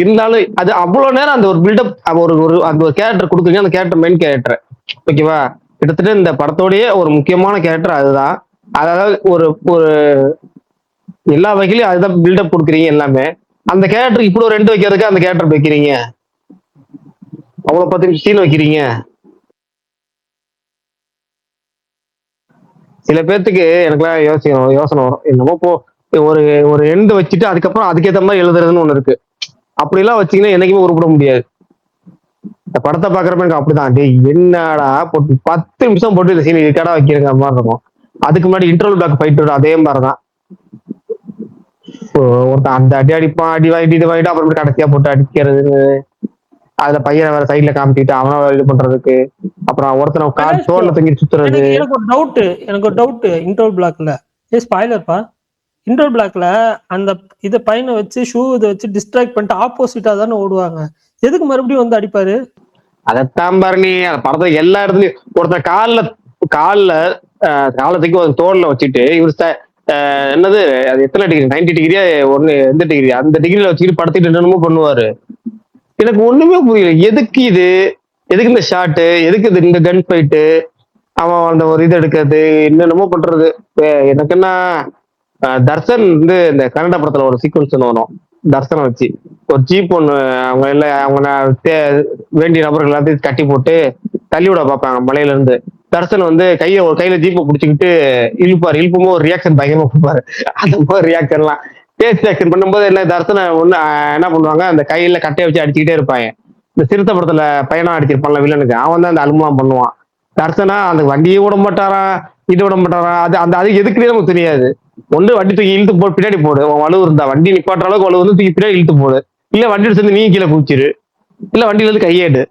இருந்தாலும் அது அவ்வளவு நேரம் அந்த ஒரு பில்டப் ஒரு அந்த ஒரு கேரக்டர் கொடுக்குறீங்க. அந்த கேரக்டர் மெயின் கேரக்டர் ஓகேவா? கிட்டத்தட்ட இந்த படத்தோடய ஒரு முக்கியமான கேரக்டர் அதுதான். அதாவது ஒரு ஒரு எல்லா வகையிலும் அதுதான் பில்டப் கொடுக்குறீங்க எல்லாமே. அந்த கேரக்டர் இப்படி ஒரு 2 வைக்கிறதுக்கு அந்த கேரக்டர் வைக்கிறீங்க, அவ்வளவு 10 நிமிஷம் சீன் வைக்கிறீங்க. சில பேர்த்துக்கு எனக்குலாம் யோசனை வரும். என்னமோ ஒரு ஒரு எண்டு வச்சுட்டு அதுக்கப்புறம் அதுக்கேற்ற மாதிரி எழுதுறதுன்னு ஒண்ணு இருக்கு. அப்படிலாம் வச்சீங்கன்னா என்னைக்குமே உருப்பட முடியாது. இந்த படத்தை பாக்குறப்ப எனக்கு அப்படிதான், என்னடா போட்டு 10 நிமிஷம் போட்டு இந்த சீன் இருக்கடா வைக்கிறங்க மாதிரி இருக்கும். அதுக்கு முன்னாடி இன்டர்வல் பிளாக் ஃபைட் அதே மாதிரிதான். ஒருத்தன் அந்த அடி அடிப்பான், அடி வாங்கிட்டு இது வாங்கிட்டு அப்புறம் கடைசியா போட்டு அடிக்கிறது. அதுல பையனை வேற சைட்ல காமிச்சிட்டு அவனை இது பண்றதுக்கு, அப்புறம் ஒருத்தனை தோல்ல தங்கி சுத்துறது. எனக்கு ஒரு டவுட் இன்டர்வல் பிளாக்ல ஸ்பாய்லர்ப்பா. இன்டர்வல் பிளாக்ல அந்த இதை பையனை வச்சு ஷூ இதை வச்சு டிஸ்ட்ராக்ட் பண்ணிட்டு ஆப்போசிட்டா தானே ஓடுவாங்க. எதுக்கு மறுபடியும் வந்து அடிப்பாரு? அதைத்தான் பாருங்க அந்த படத்தை எல்லா இடத்துலயும் ஒருத்தன் காலத்துக்கு ஒரு தோல்ல வச்சுட்டு இவர் என்னது அது எத்தனை டிகிரி 90 டிகிரியா ஒண்ணு எந்த டிகிரி அந்த டிகிரியில வச்சுக்கிட்டு படத்திட்டு என்னமோ பண்ணுவாரு. எனக்கு ஒண்ணுமே புரியல. எதுக்கு இந்த ஷாட்டு, எதுக்கு இது இந்த கன் ஃபைட்டு, அவன் அந்த ஒரு இது எடுக்கிறது என்னென்னமோ பண்றது. எனக்கு என்ன தர்ஷன் வந்து இந்த கன்னட படத்துல ஒரு சீக்வன்ஸ் வரும். தர்ஷனை வச்சு ஒரு ஜீப் ஒண்ணு அவங்க வேண்டிய நபர்கள் எல்லாத்தையும் கட்டி போட்டு தள்ளி விட பார்ப்பாங்க மலையில இருந்து. தர்ஷன் வந்து கையில ஜீப்பை பிடிச்சிக்கிட்டு இழுப்பும் ஒரு ரியாக்ஷன் பயங்கரமா கொடுப்பாரு. அந்த மாதிரி ரியாக்ஷன்லாம் பேஸ் ரியாக்ஷன் பண்ணும்போது என்ன தர்ஷனை ஒண்ணு என்ன பண்ணுவாங்க, அந்த கையில கட்டையை வச்சு அடிச்சுக்கிட்டே இருப்பாங்க. இந்த சிறுத்தை படத்துல பையனா அடிச்சிருப்பான்ல வில்லனுக்கு, அவன் தான் அந்த அலுமாம் பண்ணுவான். தர்ஷனா அந்த வண்டியை விட மாட்டாரா, இது விட மாட்டாரா, அது எதுக்குன்னே நமக்கு தெரியாது. ஒன்று வண்டி தூக்கி இழுத்து போட்டு பின்னாடி போடு, வலு இருந்தா வண்டி நிப்பாட்டுற அளவுக்கு வலு வந்து தூக்கி பின்னாடி இழுத்து போடு, இல்ல வண்டியில சேர்ந்து நீ கீழே குச்சிரு, இல்ல வண்டியில இருந்து கையேடு.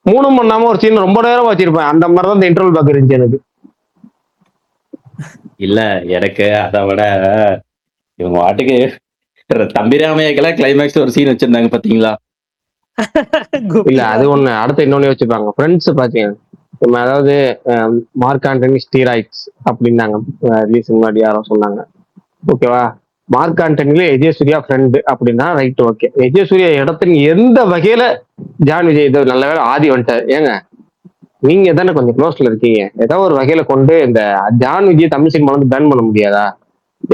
3 பண்ணாம ஒரு சீன் ரொம்ப நேரம் வச்சிருப்பேன். அந்த மாதிரிதான் இந்த இன்டர்வல் பிளாக் இருந்துச்சு எனக்கு. இல்ல எனக்கு அதை விட இவங்க வாட்டுக்கு தம்பிராமையக்கெல்லாம் கிளைமேக்ஸ் ஒரு சீன் வச்சிருந்தாங்க பாத்தீங்களா? இல்ல அது ஒண்ணு. அடுத்து இன்னொன்னு வச்சுப்பாங்க ஃப்ரெண்ட்ஸ் பாத்தீங்க. அதாவது மார்க் ஆண்டனி ஸ்டீராய்ட்ஸ் அப்படின்னாங்க ரிலீஸ் முன்னாடி யாரோ சொன்னாங்க. ஓகேவா? மார்க் ஆண்டனில விஜயசூர்யா ஃப்ரெண்டு அப்படின்னா ரைட் ஓகே. விஜயசூர்யா இடத்துல எந்த வகையில ஜான் விஜய் இது நல்ல வேலை ஆதி வந்துட்டார். ஏங்க நீங்க தானே கொஞ்சம் க்ளோஸ்ல இருக்கீங்க, ஏதோ ஒரு வகையில கொண்டு இந்த ஜான் விஜய் தமிழ் சினிமா வந்து பேன் பண்ண முடியாதா?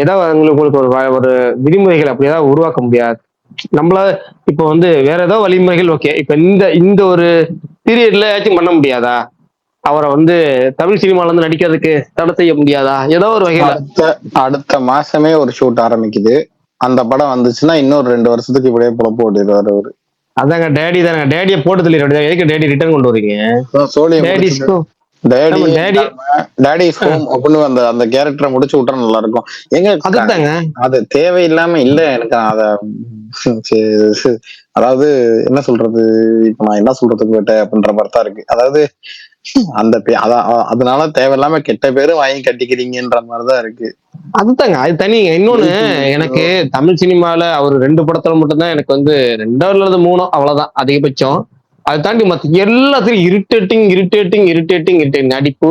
ஏதாவது உங்களுக்கு ஒரு விதிமுறைகள் அப்படி ஏதாவது உருவாக்க முடியாது? நம்மள இப்போ வந்து வேற ஏதோ வழிமுறைகள் ஓகே. இப்ப இந்த ஒரு பீரியட்ல ஏதாச்சும் பண்ண முடியாதா? அவரை வந்து தமிழ் சினிமால இருந்து நடிக்கிறதுக்கு தடை செய்ய முடியாதா? ஏதோ ஒரு வகையில அடுத்த மாசமே ஒரு ஷூட் ஆரம்பிக்குது. அந்த படம் வந்துச்சுன்னா இன்னொரு 2 வருஷத்துக்கு இப்படியே பொழப்பு ஓட்டிடுவாரு அவரு. அதாங்க டேடி தானே, டேடியை போட்டு தள்ளி எதுக்கு டேடி ரிட்டர்ன் கொண்டு வரீங்க? டேடி ஹோம் அப்படின்னு அந்த கேரக்டரை முடிச்சு விட்டா நல்லா இருக்கும். எங்க அது தேவையில்லாம இல்ல எனக்கு அத அதாவது என்ன சொல்றது, இப்ப நான் என்ன சொல்றதுக்கு போயிட்டேன் அப்படின்ற மாதிரி தான் இருக்கு. அதாவது அந்த அதனால தேவையில்லாம கெட்ட பேரும் வாங்கி கட்டிக்கிறீங்கன்ற மாதிரிதான் இருக்கு. அதுதாங்க, அது தனிங்க. இன்னொன்னு, எனக்கு தமிழ் சினிமால அவர் 2 படத்துல மட்டும்தான் எனக்கு வந்து 2 அல்லது 3 அவ்வளவுதான் அதிகபட்சம். அதை தாண்டி மத்த எல்லாத்துலயும் இரிட்டேட்டிங் நடிப்பு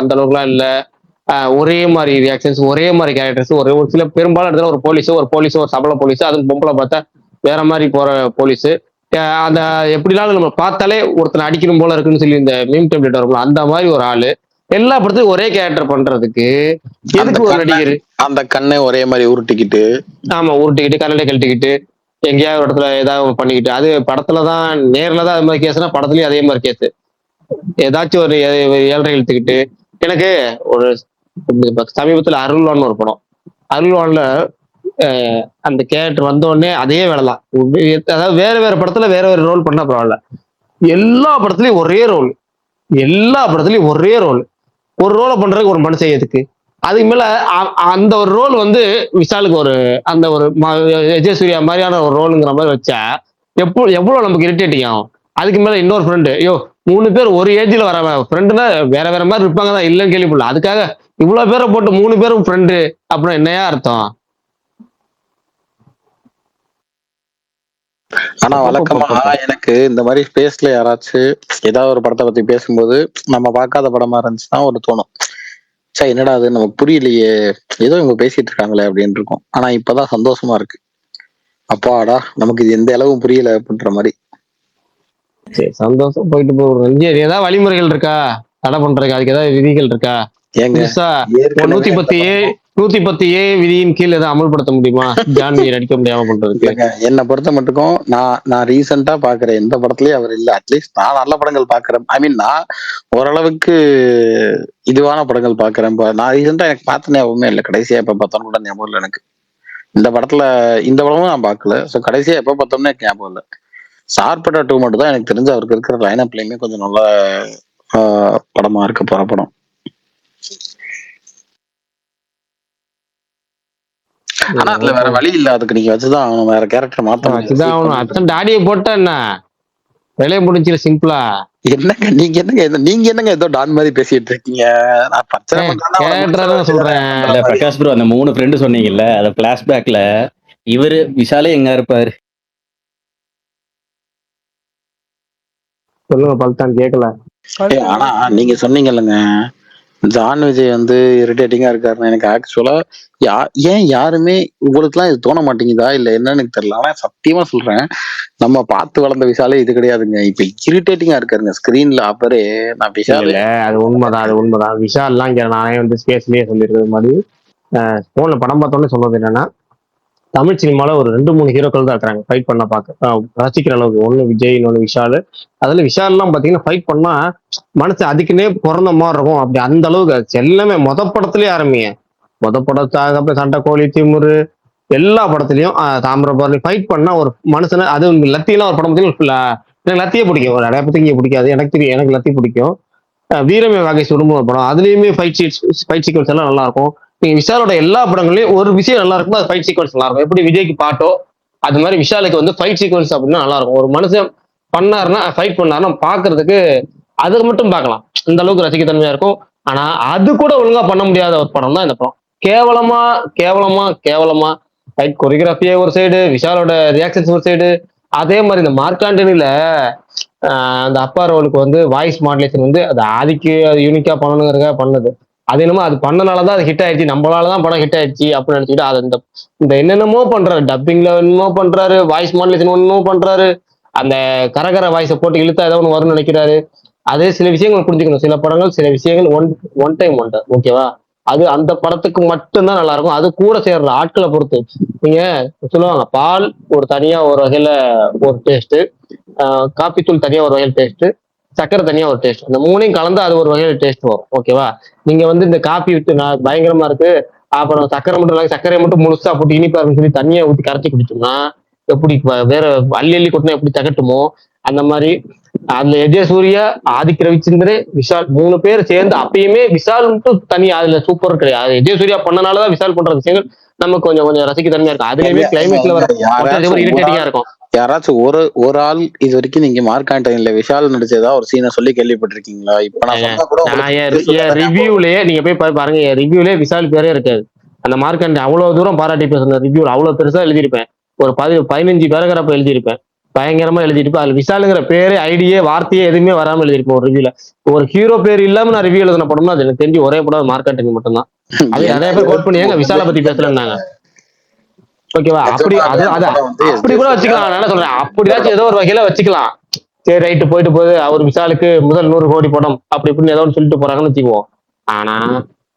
அந்த அளவுக்குலாம் இல்ல. ஒரே மாதிரி ரியாக்ஷன்ஸ், ஒரே மாதிரி கேரக்டர்ஸ், ஒரு சில பெரும்பாலும் இடத்துல ஒரு போலீஸோ ஒரு சபல போலீஸ், அது பொம்பளை பார்த்தா வேற மாதிரி போற போலீஸ். அந்த எப்படினாலும் நம்ம பார்த்தாலே ஒருத்தனை அடிக்கணும் போல இருக்குன்னு சொல்லி இந்த மீம் டெம்ப்ளேட் வரும்ல, அந்த மாதிரி ஒரு ஆளு எல்லா படத்துக்கும் ஒரே கேரக்டர் பண்றதுக்கு எதுக்கு ஒரு நடிகர் அந்த கண்ணை ஒரே மாதிரி உருட்டிக்கிட்டு, ஆமா உருட்டிக்கிட்டு கண்ணை கழட்டிக்கிட்டு எங்கேயாவது ஒரு இடத்துல ஏதாவது பண்ணிக்கிட்டு, அது படத்துலதான் நேர்ல தான் அது மாதிரி கேஸ்னா படத்துலயும் அதே மாதிரி கேஸ். ஏதாச்சும் ஒரு 7.5 இழுத்துக்கிட்டு. எனக்கு ஒரு சமீபத்துல அருள்வான்னு ஒரு படம், அருள்வான்ல அந்த கேரக்டர் வந்த உடனே அதே வேலைதான். அதாவது வேற படத்துல வேற ரோல் பண்ணா பரவாயில்ல, எல்லா படத்துலயும் ஒரே ரோல் ஒரு ரோலை பண்றதுக்கு ஒரு மனுஷன் எதுக்கு? அதுக்கு மேல அந்த ஒரு ரோல் வந்து விஷாலுக்கு ஒரு அந்த ஒரு விஜயசூர்யா மாதிரியான ஒரு ரோலுங்கிற மாதிரி வச்சா எவ்வளவு நமக்கு இரிட்டேட்டிங் ஆகும். அதுக்கு மேல இன்னொரு ஃப்ரெண்டு, 3 பேர் ஒரு ஏஜ்ல வர ஃப்ரெண்டுனா வேற மாதிரி இருப்பாங்க தான், இல்லைன்னு கேள்விப்படல. அதுக்காக இவ்வளவு பேரை போட்டு 3 பேரும் ஃப்ரெண்டு அப்புறம் என்னையா அர்த்தம்? ஆனா வழக்கமா எனக்கு இந்த மாதிரி ஸ்பேஸ்ல யாராச்சும் ஏதாவது ஒரு படத்தை பத்தி பேசும்போது நம்ம பார்க்காத படமா இருந்துச்சுன்னா ஒரு தோணும், சே என்னடா அது நமக்கு புரியலையே, ஏதோ இவங்க பேசிட்டு இருக்காங்களே அப்படின்னு இருக்கும். ஆனா இப்பதான் சந்தோஷமா இருக்கு, அப்பாடா நமக்கு இது எந்த அளவும் புரியல அப்படின்ற மாதிரி. சரி சந்தோஷம், போயிட்டு போகிறோம். ஏதாவது வழிமுறைகள் இருக்கா தடை பண்றதுக்கு? அதுக்கு ஏதாவது விதிகள் இருக்கா? 110A விதியின் கீழ் ஏதாவது அமல்படுத்த முடியுமா ஜான்வியை நடிக்க முடியாம பண்றதுக்கு? என்னை பொறுத்த மட்டுக்கும் நான் ரீசெண்டா பாக்குறேன் எந்த படத்துலயும் அவர் இல்ல. அட்லீஸ்ட் நான் நல்ல படங்கள் பாக்குறேன், ஐ மீன் நான் ஓரளவுக்கு இதுவான படங்கள் பாக்குறேன். நான் ரீசெண்டா எனக்கு பார்த்த ஞாபகமே இல்லை, கடைசியா எப்ப பார்த்தோன்னு கூட ஞாபகம் இல்லை எனக்கு. இந்த படமும் நான் பார்க்கல. ஸோ கடைசியா எப்ப பார்த்தோம்னு எனக்கு ஞாபகம் இல்லை. சார்பட்டா 2 மட்டும் தான் எனக்கு தெரிஞ்சு அவருக்கு இருக்கிற லைனப்லயுமே கொஞ்சம் நல்ல படமா இருக்க போற படம். ஆனா அதுல வேற வழி இல்ல, அதுக்கு நீங்க வச்சுதான் அவனும் வேற கேரக்டர் மாத்தணும். அத்தன் டாடியை போட்டா என்ன வேலையை முடிஞ்சிரு சிம்பிளா. நீங்க என்னங்க ஏதோ டான் மாதிரி பேசிட்டு இருக்கீங்க? நான் சொல்றேன் பிரகாஷ் ப்ரோ, அந்த 3 ஃப்ரெண்டு சொன்னீங்கல்ல, அத பிளாஷ்பேக்ல இவரு விஷாலே எங்க இருப்பாரு? சொல்லுங்க பல்தான், கேட்கல. ஆனா நீங்க சொன்னீங்கல்லங்க ஜான் விஜய் வந்து இரிட்டேட்டிங்கா இருக்காருன்னு, எனக்கு ஆக்சுவலா ஏன் யாருமே உங்களுக்கு எல்லாம் இது தோண மாட்டேங்குதா இல்ல என்னன்னு எனக்கு தெரியல. ஆனா சத்தியமா சொல்றேன், நம்ம பார்த்து வளர்ந்த விஷாலே இது கிடையாதுங்க. இப்ப இரிட்டேட்டிங்கா இருக்காருங்க ஸ்கிரீன்ல. அப்பரே நான் விஷால் அது உண்மைதான். விஷால் எல்லாம் நானே வந்து ஸ்பேஸ்லயே சொல்லிருக்கிறது மாதிரி போன்ல படம் பார்த்தோன்னே சொன்னது என்னன்னா, தமிழ் சினிமால ஒரு 2-3 ஹீரோக்கள் தான் இருக்கிறாங்க ஃபைட் பண்ண பார்க்க ரசிக்கிற அளவுக்கு. ஒண்ணு விஜய், இன்னொன்னு விஷால். அதுல விஷால் எல்லாம் பாத்தீங்கன்னா ஃபைட் பண்ணா மனசு அதுக்குன்னே பிறந்த மாதிரி இருக்கும். அப்படி அந்த அளவுக்கு எல்லாமே படத்துலயே ஆரம்பிங்க, படத்தாக சண்டை கோழி திமுரு எல்லா படத்துலயும் தாமிரபரணி ஃபைட் பண்ணா ஒரு மனுஷனை, அது லத்தியெல்லாம் ஒரு படம் பார்த்தீங்கன்னா எனக்கு லத்தியே பிடிக்கும். ஒரு நிறைய பத்தி இங்க பிடிக்காது, எனக்கு தெரியும், எனக்கு லத்தி பிடிக்கும். வீரமே வாகை சுடும்போது ஒரு படம், அதுலயுமே ஃபைட் சீக்வன்ஸ் எல்லாம் நல்லா இருக்கும். நீங்க விஷாலோட எல்லா படங்களையும் ஒரு விஷயம் நல்லா இருக்கும், அது ஃபைட் சீக்வன்ஸ் நல்லா இருக்கும். எப்படி விஜய்க்கு பாட்டோ அது மாதிரி விஷாலுக்கு வந்து ஃபைட் சீக்வன்ஸ் அப்படின்னா நல்லா இருக்கும். ஒரு மனுஷன் பண்ணாருன்னா ஃபைட் பண்ணாருன்னா பாக்குறதுக்கு அதுக்கு மட்டும் பார்க்கலாம், இந்த அளவுக்கு ரசிக்கத்தன்மையா இருக்கும். ஆனா அது கூட ஒழுங்கா பண்ண முடியாத ஒரு படம் தான் இந்த படம். கேவலமா ஃபைட் கொரியோகிராஃபியே ஒரு சைடு, விஷாலோட ரியாக்ஷன்ஸ் ஒரு சைடு. அதே மாதிரி இந்த மார்க் ஆண்டனில அந்த அப்பா ரோலுக்கு வந்து வாய்ஸ் மாடுலேஷன் வந்து அது ஆதிக்கு அது யூனிக்கா பண்ணணுங்கிறதுக்காக பண்ணது. அது என்னமோ அது பண்ணனாலதான் அது ஹிட் ஆயிடுச்சு, நம்மளாலதான் படம் ஹிட் ஆயிடுச்சு அப்படின்னு நினைச்சுட்டு அது இந்த என்னென்னமோ பண்றாரு, டப்பிங்ல என்னமோ பண்றாரு, வாய்ஸ் மாடுலேஷன் என்னமோ பண்றாரு, அந்த கரகர வாய்ஸை போட்டு இழுத்தா ஏதோ ஒன்று வரும்னு நினைக்கிறாரு. அதே சில விஷயங்கள் புரிஞ்சுக்கணும், சில படங்கள் சில விஷயங்கள் ஒன் டைம் ஒண்டர், ஓகேவா? அது அந்த படத்துக்கு மட்டும்தான் நல்லா இருக்கும். அது கூட சேர்ற ஆட்களை பொறுத்து. நீங்க சொல்லுவாங்க பால் ஒரு தனியா ஒரு வகையில ஒரு டேஸ்ட், காப்பித்தூள் தனியா ஒரு வகையில் டேஸ்ட், சக்கரை தனியா ஒரு டேஸ்ட். இந்த மூணையும் கலந்து அது ஒரு வகையில டேஸ்ட் வரும். ஓகேவா? நீங்க வந்து இந்த காப்பி விட்டு பயங்கரமா இருக்கு, அப்புறம் சக்கரை மட்டும் சர்க்கரையை மட்டும் முழுசா போட்டு இனிப்பா இருக்குன்னு சொல்லி தண்ணியை ஊற்றி கரைச்சி குடிச்சோம்னா எப்படி வேற அள்ளி அள்ளி கொட்டினா எப்படி தகட்டுமோ அந்த மாதிரி அதுல எஜய சூர்யா, ஆதிக் ரவிச்சந்திரன், விஷால் 3 பேர் சேர்ந்து அப்பயுமே விஷால் மட்டும் தனி அதுல சூப்பர் கிடையாது. எஜய சூர்யா பண்ணனாலதான் விஷால் பண்ற விஷயங்கள் நமக்கு கொஞ்சம் கொஞ்சம் ரசிக்க தன்மையா இருக்கும். அதுலயுமே கிளைமேட்ல வர இரிட்டேட்டிங்கா இருக்கும். யாராச்சும் ஒரு ஆள் இது வரைக்கும் நீங்க மார்க் ஆண்டனில விஷால் நடிச்சதா ஒரு சீனை சொல்லி கேள்விப்பட்டிருக்கீங்களா? இப்ப நான் சொன்னா கூட ரிவ்யூலயே நீங்க போய் பாருங்க, என் ரிவ்யூலயே விஷால் பேரே இருக்காது. அந்த மார்க் ஆண்டன் அவ்வளவு தூரம் பாராட்டி பேசுற ரிவ்யூல அவ்வளவு பெருசா எழுதியிருப்பேன். ஒரு 15 பேராகிராஃப் எழுதியிருப்பேன். பயங்கரமா எழுதியிருப்பேன். அதுல விஷாலுங்கிற பேரு, ஐடியே, வார்த்தையே எதுவுமே வராம எழுதியிருப்பேன் ஒரு ரிவ்யூல. ஒரு ஹீரோ பேர் இல்லாம நான் ரிவ்யூ எழுதின படம்னா அது எனக்கு தெரிஞ்சு ஒரே படம் மார்க் ஆண்டனி மட்டும்தான். அது நிறைய பேர் கோட் பண்ணி ஏங்க விஷாலை பத்தி பேசலன்னாங்க. ஓகேவா? அப்படி அப்படி கூட வச்சுக்கலாம். நான் என்ன சொல்றேன், அப்படியாச்சும் ஏதோ ஒரு வகையில வச்சுக்கலாம். சரி ரைட்டு, போயிட்டு போகுது, அவர் விஷாலுக்கு முதல் 100 கோடி படம் அப்படி இப்படின்னு ஏதோ ஒன்று சொல்லிட்டு போறாங்கன்னு வச்சுக்குவோம். ஆனா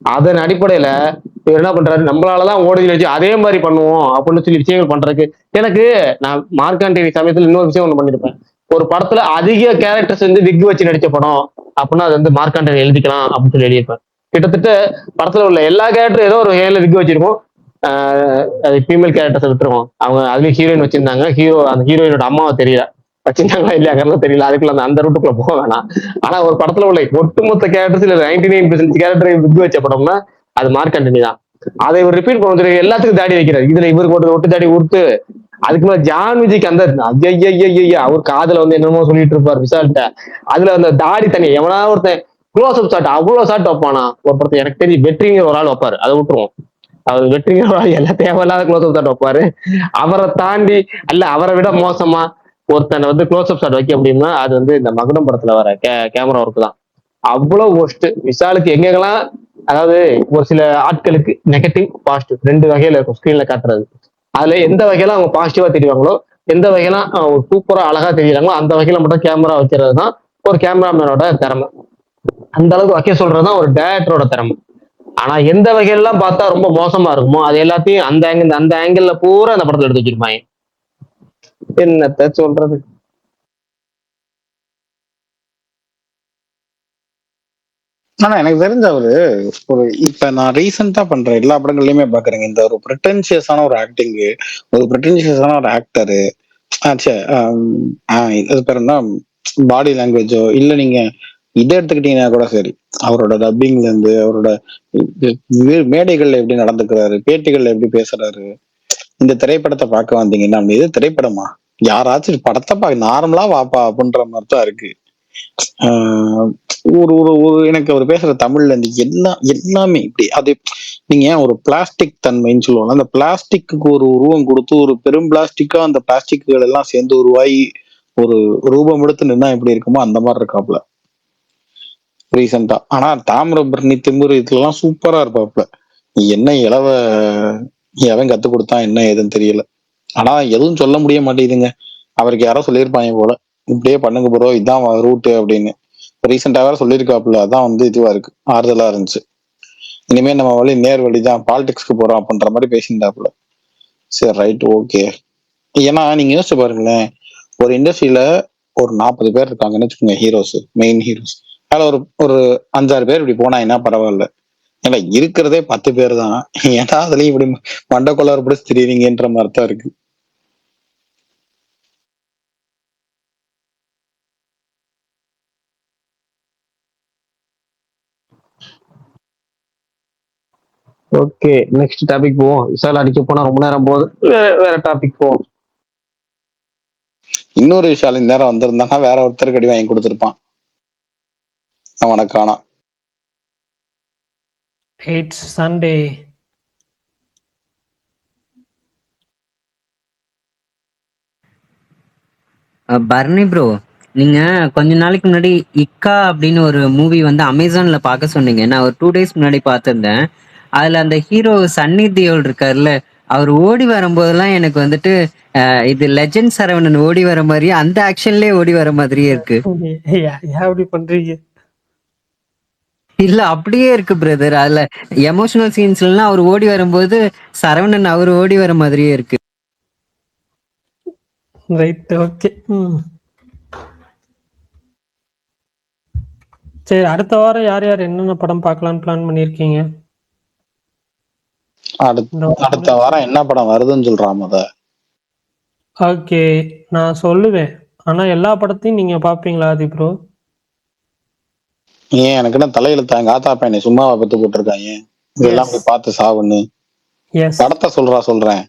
அதன் அடிப்படையில இவர் என்ன பண்றாரு, நம்மளாலதான் ஓடி வச்சு அதே மாதிரி பண்ணுவோம் அப்படின்னு சொல்லி விஷயங்கள் பண்றதுக்கு எனக்கு நான் மார்க்காண்டேரி சமயத்துல இன்னொரு விஷயம் ஒண்ணு பண்ணிருப்பேன். ஒரு படத்துல அதிக கேரக்டர்ஸ் வந்து விக் வச்சு நடிச்ச படம் அப்படின்னா அது வந்து மார்க்காண்டேரி எழுதிக்கலாம் அப்படின்னு சொல்லி எழுதியிருப்பேன். கிட்டத்தட்ட படத்துல உள்ள எல்லா கேரக்டரும் ஏதோ ஒரு வகையில விக் வச்சிருக்கோம். அது ஃபீமேல் கேரக்டர்ஸ் விட்டுருவோம். அவங்க அதுலயும் ஹீரோயின் வச்சிருந்தாங்க. அந்த ஹீரோயினோட அம்மாவை தெரியல, வச்சிருந்தாங்களா இல்லையாங்கிறது தெரியல. அதுக்குள்ள அந்த ரூட்டுக்குள்ள போக வேணாம். ஆனா ஒரு படத்துல உள்ள ஒட்டுமொத்த கேரக்டர்ஸ் இல்ல 99% கேரக்டரை விக் வச்ச படம்னா அது மார்க் ஆண்டனி தான். அதை இவர் ரிப்பீட் பண்ண எல்லாத்துக்கும் தாடி வைக்கிறார். இதுல இவருக்கு ஒட்டு தாடி உடுத்து அதுக்கு மேல ஜான் விஜய்க்கு அந்த அவர் காதுல வந்து என்னமோ சொல்லிட்டு இருப்பார் விஷால்கிட்ட. அதுல அந்த தாடி தனி எவனா ஒருத்தன் க்ளோஸ் அப் ஷாட் அவ்வளவு ஷாட் வைப்பானா ஒரு படத்தை. எனக்கு தெரிஞ்சு வெற்றிங்கிற ஒரு ஆள் வைப்பாரு, அதை விட்டுருவோம். அவர் வெற்றிங்கிற ஒரு ஆள் எல்லாம் தேவையில்லாத க்ளோஸ் அப் ஷாட் வைப்பாரு. அவரை தாண்டி அல்ல அவரை விட மோசமா ஒருத்தனை வந்து க்ளோஸ் அப் ஷாட் வைக்க அப்படின்னா அது வந்து இந்த மகுடம் படத்துல வர கேமரா ஒர்க் தான். அவ்வளவு ஒஸ்ட். விஷாலுக்கு எங்கெல்லாம், அதாவது ஒரு சில ஆட்களுக்கு நெகட்டிவ் பாசிட்டிவ் 2 வகையில இருக்கும் ஸ்கிரீன்ல காட்டுறது. அதுல எந்த வகையில அவங்க பாசிட்டிவா தெரிவாங்களோ, எந்த வகையில சூப்பரா அழகா தெரியுறாங்களோ அந்த வகையில மட்டும் கேமரா வைக்கிறது தான் ஒரு கேமராமேனோட திறமை. அந்த அளவுக்கு வைக்க சொல்றதுதான் ஒரு டைரக்டரோட திறமை. ஆனா எந்த வகையெல்லாம் பார்த்தா ரொம்ப மோசமா இருக்குமோ அது எல்லாத்தையும் அந்த ஆங்கிள் பூரா அந்த படத்துல எடுத்து வச்சிருப்பாங்க. என்னத்த சொல்றது. ஆனா எனக்கு தெரிஞ்ச அவரு ஒரு இப்ப நான் ரீசெண்டா பண்ற எல்லா படங்கள்லயுமே பாக்குறேங்க, இந்த ஒரு பிரிட்டன்சியஸான ஒரு ஆக்டிங், ஒரு பிரிட்டன்சியஸான ஒரு ஆக்டரு, இது பேர் என்ன, பாடி லாங்குவேஜோ இல்ல நீங்க இதை எடுத்துக்கிட்டீங்கன்னா கூட சரி, அவரோட டப்பிங்ல இருந்து அவரோட மேடைகள்ல எப்படி நடந்துக்கிறாரு, பேட்டிகள்ல எப்படி பேசுறாரு. இந்த திரைப்படத்தை பார்க்க வந்தீங்கன்னா இது திரைப்படமா, யாராச்சும் படத்தை நார்மலா வாப்பா அப்படின்ற மாதிரி தான் இருக்கு. ஒரு ஒரு ஒரு எனக்கு அவர் பேசுற தமிழ்ல இருந்து எல்லாமே இப்படி அது நீங்க ஒரு பிளாஸ்டிக் தன்மைன்னு சொல்லுவாங்க. அந்த பிளாஸ்டிக்கு ஒரு உருவம் கொடுத்து ஒரு பெரும் பிளாஸ்டிக்கா அந்த பிளாஸ்டிக்குகள் எல்லாம் சேர்ந்து உருவாகி ஒரு ரூபம் எடுத்து நின்னா எப்படி இருக்குமோ அந்த மாதிரி இருக்காப்ல ரீசெண்டா. ஆனா தாமிரபரணி, திமிரு இதெல்லாம் சூப்பரா இருப்பாப்ல. என்ன இளவ எவன் கத்து கொடுத்தான் என்ன ஏதுன்னு தெரியல. ஆனா எதுவும் சொல்ல முடிய மாட்டேங்குதுங்க. அவருக்கு யாரோ சொல்லியிருப்பாங்க போல, இப்படியே பண்ணுங்க ப்ரோ இதான் ரூட்டு அப்படின்னு. ரீசெண்டா வேற சொல்லியிருக்காப்புல. அதான் வந்து இதுவா இருக்கு, ஆறுதலா இருந்துச்சு. இனிமே நம்ம வழி நேர் வழிதான், பாலிடிக்ஸ்க்கு போறோம் அப்படின்ற மாதிரி பேசியிருந்தாப்புல. சரி ரைட் ஓகே. ஏன்னா நீங்க யோசிச்சு பாருங்களேன், ஒரு இண்டஸ்ட்ரியில ஒரு 40 பேர் இருக்காங்கன்னு வச்சுக்கோங்க, ஹீரோஸ், மெயின் ஹீரோஸ். அதுல ஒரு 5-6 பேர் இப்படி போனா என்ன பரவாயில்ல. ஏன்னா இருக்கிறதே 10 பேர் தான். ஏன்னா அதுலயும் இப்படி மண்டக்கொள்ளார் கூட தெரியுறீங்கன்ற மாதிரி தான் இருக்கு. ஓகே, நெக்ஸ்ட் டாபிக் போவோம். விஷால் அடிக்க போனா ரொம்ப நேரம் போகுது, வேற டாபிக் போவோம். இன்னொரு விஷால் இந்த நேரம் வந்திருந்தானா வேற ஒருத்தருக்கு அடி வாங்கி கொடுத்துருப்பான். அவனை காணோம். It's Sunday. பர்னி ப்ரோ, நீங்க கொஞ்ச நாளைக்கு முன்னாடி இக்கா அப்படின்னு ஒரு மூவி வந்து அமேசான்ல பார்க்க சொன்னீங்க. நான் ஒரு 2 days முன்னாடி பார்த்திருந்தேன். அதுல அந்த ஹீரோ சன்னி தியோல் இருக்காருல்ல, அவர் ஓடி வரும்போதெல்லாம் எனக்கு வந்துட்டு இது லெஜண்ட் சரவணன் ஓடி வர மாதிரியே, அந்த ஆக்ஷன்லயே ஓடி வர மாதிரியே இருக்கு. அப்படி பண்றீங்க? இல்ல அப்படியே இருக்கு பிரதர். அதுல எமோஷனல் சீன்ஸ்லாம் அவர் ஓடி வரும்போது சரவணன் அவர் ஓடி வர மாதிரியே இருக்கு. Right, okay. சரி, அடுத்த வாரம் யார் யார் என்னென்ன படம் பார்க்கலான்னு பிளான் பண்ணியிருக்கீங்க? அடுத்த வாரம் என்ன படம் வருதுன்னு சொல்றான் முத. ஓகே, நான் சொல்லுவேன். ஆனா எல்லா படத்தையும் நீங்க பாப்பீங்களா ஆதி ப்ரோ? ஏன் எனக்கு என்ன தலையெழுத்தா? எங்க ஆத்தா பையனை சும்மாவா பெத்து போட்டிருக்காங்க? இதெல்லாம் போய் பார்த்து சாவுன்னு. எஸ். படத்தை சொல்றேன்.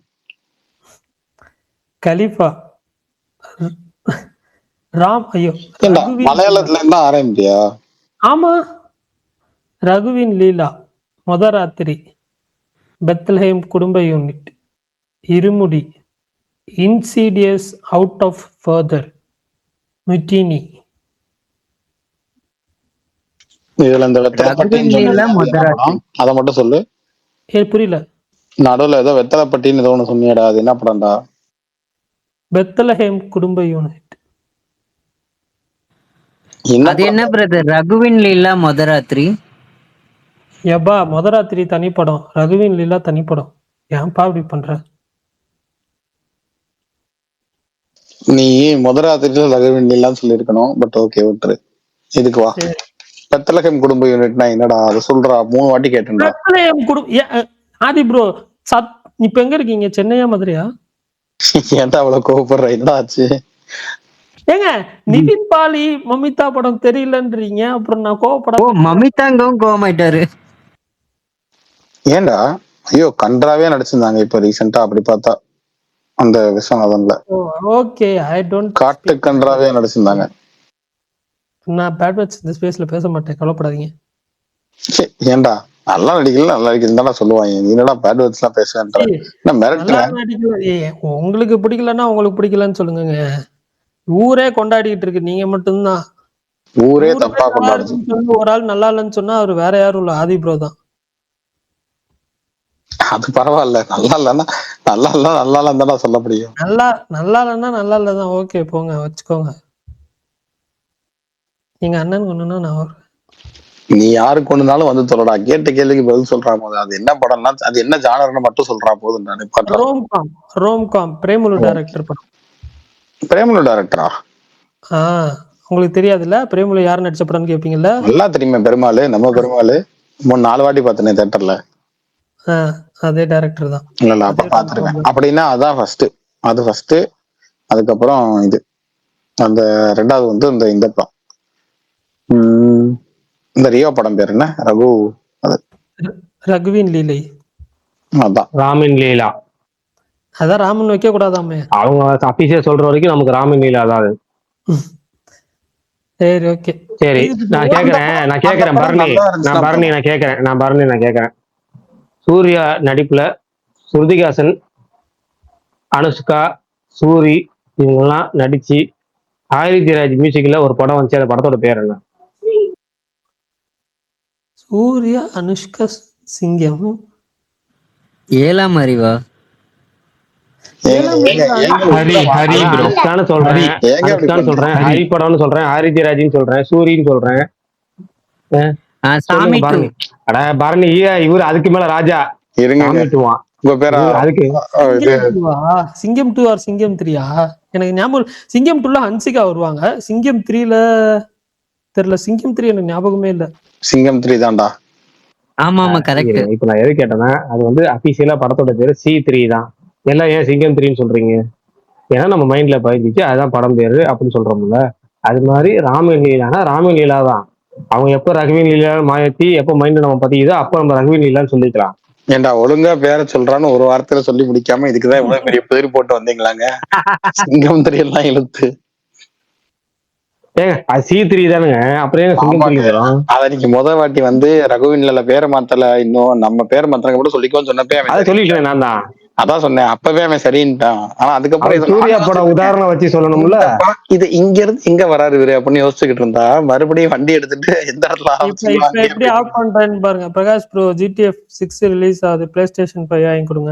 கலிஃபா, ராம், ஐயோ ஏண்டா ரகுவின் மலையாளத்துல இருந்தா ஆரம்பிப்பியா? ஆமா, ரகுவின் லீலா, மொத ராத்திரி, பெத்லஹேம் குடும்ப யூனிட், இருமுடி, இன்சீடியஸ், அவுட் ஆஃப் ஃபர்தர், மிட்டினி. இதுல இந்த வெத்தலைப்பட்டின்னு சொன்ன அதை மட்டும் சொல்லு. புரியல. நடுவுல ஏதோ வெத்தலைப்பட்டின்னு ஏதோ ஒண்ணு சொன்னியடா, அது என்ன படம்டா? பெத்லஹேம் குடும்ப யூனிட். அது என்ன பிரதர்? ரகுவின் லீலா மொதராத்திரி. எப்பா மொதராத்திரி தனிப்படம், ரகுவின் லீலா தனிப்படம். ஏன்பா இப்படி பண்ற? நீ மொதராத்திரியில ரகுவின் லீலான்னு சொல்லியிருக்கணும். பட் ஓகே, விட்டுரு. இதுக்கு வா. பெத்லஹேம் குடும்ப யூனிட்னா என்னடா? அதை சொல்றா, 3 வாட்டி கேட்டேன்டா. பெத்லஹேம் குடும்ப ஆதி ப்ரோ, இப்ப எங்க இருக்கீங்க? சென்னையா மதுரையா? ஏன்டா அவ்வளவு கோவப்படுற? என்ன ஆச்சு? ஏங்க நிவின் பாலி மமிதா படம் தெரியலன்றீங்க, அப்புறம் நான் கோவப்பட. மமிதாங்கவும் கோவமாயிட்டாரு. ஏன்டா? ஐயோ, கன்றாவே நடிச்சிருந்தாங்க இப்ப ரீசெண்டா. அப்படி பார்த்தா அந்த விஸ்வநாதன்ல ஓகே, ஐ டோன்ட். காட்டு கன்றாவே நடிச்சிருந்தாங்க. நான் பேட் வேர்ட்ஸ் இந்த ஸ்பேஸ்ல பேச மாட்டேன், கவலைப்படாதீங்க. ஏன்டா நல்லா நடிக்கிறதா சொல்லுவாங்க. நீ என்னடா பேட் வேர்ட்ஸ் எல்லாம் பேசுறேன்? உங்களுக்கு பிடிக்கலன்னா உங்களுக்கு பிடிக்கலன்னு சொல்லுங்க. ஊரே கொண்டாடிட்டு இருக்கு, நீங்க மட்டும்தான் ஊரே தப்பா கொண்டாடுது. ஒரு ஆள் நல்லா இல்லைன்னு சொன்னா அவர் வேற யாரும் இல்ல, ஆதி ப்ரோ தான். அது பரவாயில்ல. நல்லா இல்லைன்னா சொல்ல முடியும். நல்லா இல்லைன்னா நல்லா இல்லதான். ஓகே போங்க, வச்சுக்கோங்க. நீங்க அண்ணன் ஒண்ணுன்னா நான் நீ யாருக்கு ஒண்ணுனாலும் வந்து சொல்லடா. கேட்ட கேள்விக்கு பதில் சொல்றா போது. அது என்ன படம்னா, அது என்ன ஜானர்னு மட்டும் சொல்றா போதும். நான் ரோம்காம் பிரேமுலு டைரக்டர் படம். பிரேமுலு டைரக்டரா? உங்களுக்கு தெரியாதுல்ல பிரேமுலு யார் நடிச்ச படம்னு கேப்பீங்கல்ல? நல்லா தெரியுமே. பெருமாள், நம்ம பெருமாள் 3-4 வாட்டி பார்த்தனே தியேட்டர்ல. அதே டைரக்டர் தான். இல்ல அப்ப பாத்துருக்கேன். அப்படின்னா அதான் ஃபர்ஸ்ட். அது ஃபர்ஸ்ட். அதுக்கப்புறம் இது அந்த ரெண்டாவது வந்து இந்த படம், இந்த ரியோ படம் பேர் என்ன? ரகுவின் லீலை. அதான் ராமின் லீலா. அதான் ராமன் வைக்க கூடாதாமே. அவங்க அபிஷியல் சொல்ற வரைக்கும் நமக்கு ராமின் லீலா அதாவது. சரி ஓகே. சரி, நான் கேக்குறேன் பரணி, நான் கேக்குறேன். சூர்யா நடிப்புல ஸ்ருதிகாசன், அனுஷ்கா, சூரி இவங்கெல்லாம் நடிச்சு ஆதித்யராஜ் மியூசிக்ல ஒரு படம் வந்துச்சு. அந்த படத்தோட பேர் என்ன? சூர்யா, அனுஷ்கா, சிங்கம், 7ஆம் அறிவா? ஹரி சொல்றேன், ஹரி படம்னு சொல்றேன், ஆதித்யராஜ்னு சொல்றேன், சூரின்னு சொல்றேன். பரணி இவரு அதுக்கு மேல ராஜா இருந்துவான். சிங்கம் 2 ஆர் சிங்கம் 3? எனக்கு ஞாபகம். சிங்கம் 2ல ஹன்சிகா வருவாங்க. சிங்கம் 3ல தெரியல. சிங்கம் 3 எனக்கு ஞாபகமே இல்ல. சிங்கம் 3 தான்டா. ஆமா கரெக்ட். இப்ப நான் எது கேட்டேன்னா, அது வந்து அபிஷியலா படத்தோட பேரு C3 தான். எல்லாம் ஏன் சிங்கம் 3ன்னு சொல்றீங்க? ஏன்னா நம்ம மைண்ட்ல பதிஞ்சிச்சு, அதுதான் படம் பேரு அப்படின்னு சொல்றோம்ல. அது மாதிரி ராமின் லீலானா ராமின் லீலா தான். அவங்க எப்ப ரகுவின் லீலா மாயத்தி எப்ப மைண்ட் நம்ம பதியுதோ அப்ப நம்ம ரகுவின் லீலான்னு சொல்லிக்கலாம். ஏண்டா ஒழுங்கா பேர சொல்றான்னு ஒரு வார்த்தையில சொல்லி முடிக்காம இதுக்குதான் இவ்வளவு பெரிய பேர் போட்டு வந்தீங்களாங்க? சிங்கம் 3 எல்லாம் இழுத்து. ஏங்க அது C3 தானுங்க, அப்புறம் சிங்கம் 3 வரும். அத நீங்க முதல் வாட்டி வந்து ரகுவின்ல பேரை மாத்தல, இன்னும் நம்ம பேரை மாத்திரங்க கூட சொல்லிக்கோன்னு சொன்னப்பே அதை சொல்லிட்டேன் நான் தான். அதான் சொன்னேன், அப்பவே அவன் சரின்ட்டான். ஆனா அதுக்கப்புறம் சூர்யா படம் உதாரணம் வச்சு சொல்லணும்ல. இது இங்க இருந்து எங்க வராரு இவரு அப்படின்னு யோசிச்சுக்கிட்டு இருந்தா மறுபடியும் வண்டி எடுத்துட்டு எந்த இடத்துல எப்படி ஆஃப் பண்றேன்னு பாருங்க. பிரகாஷ் ப்ரோ GTF 6 ரிலீஸ் ஆகுது, PlayStation 5 வாங்கி கொடுங்க.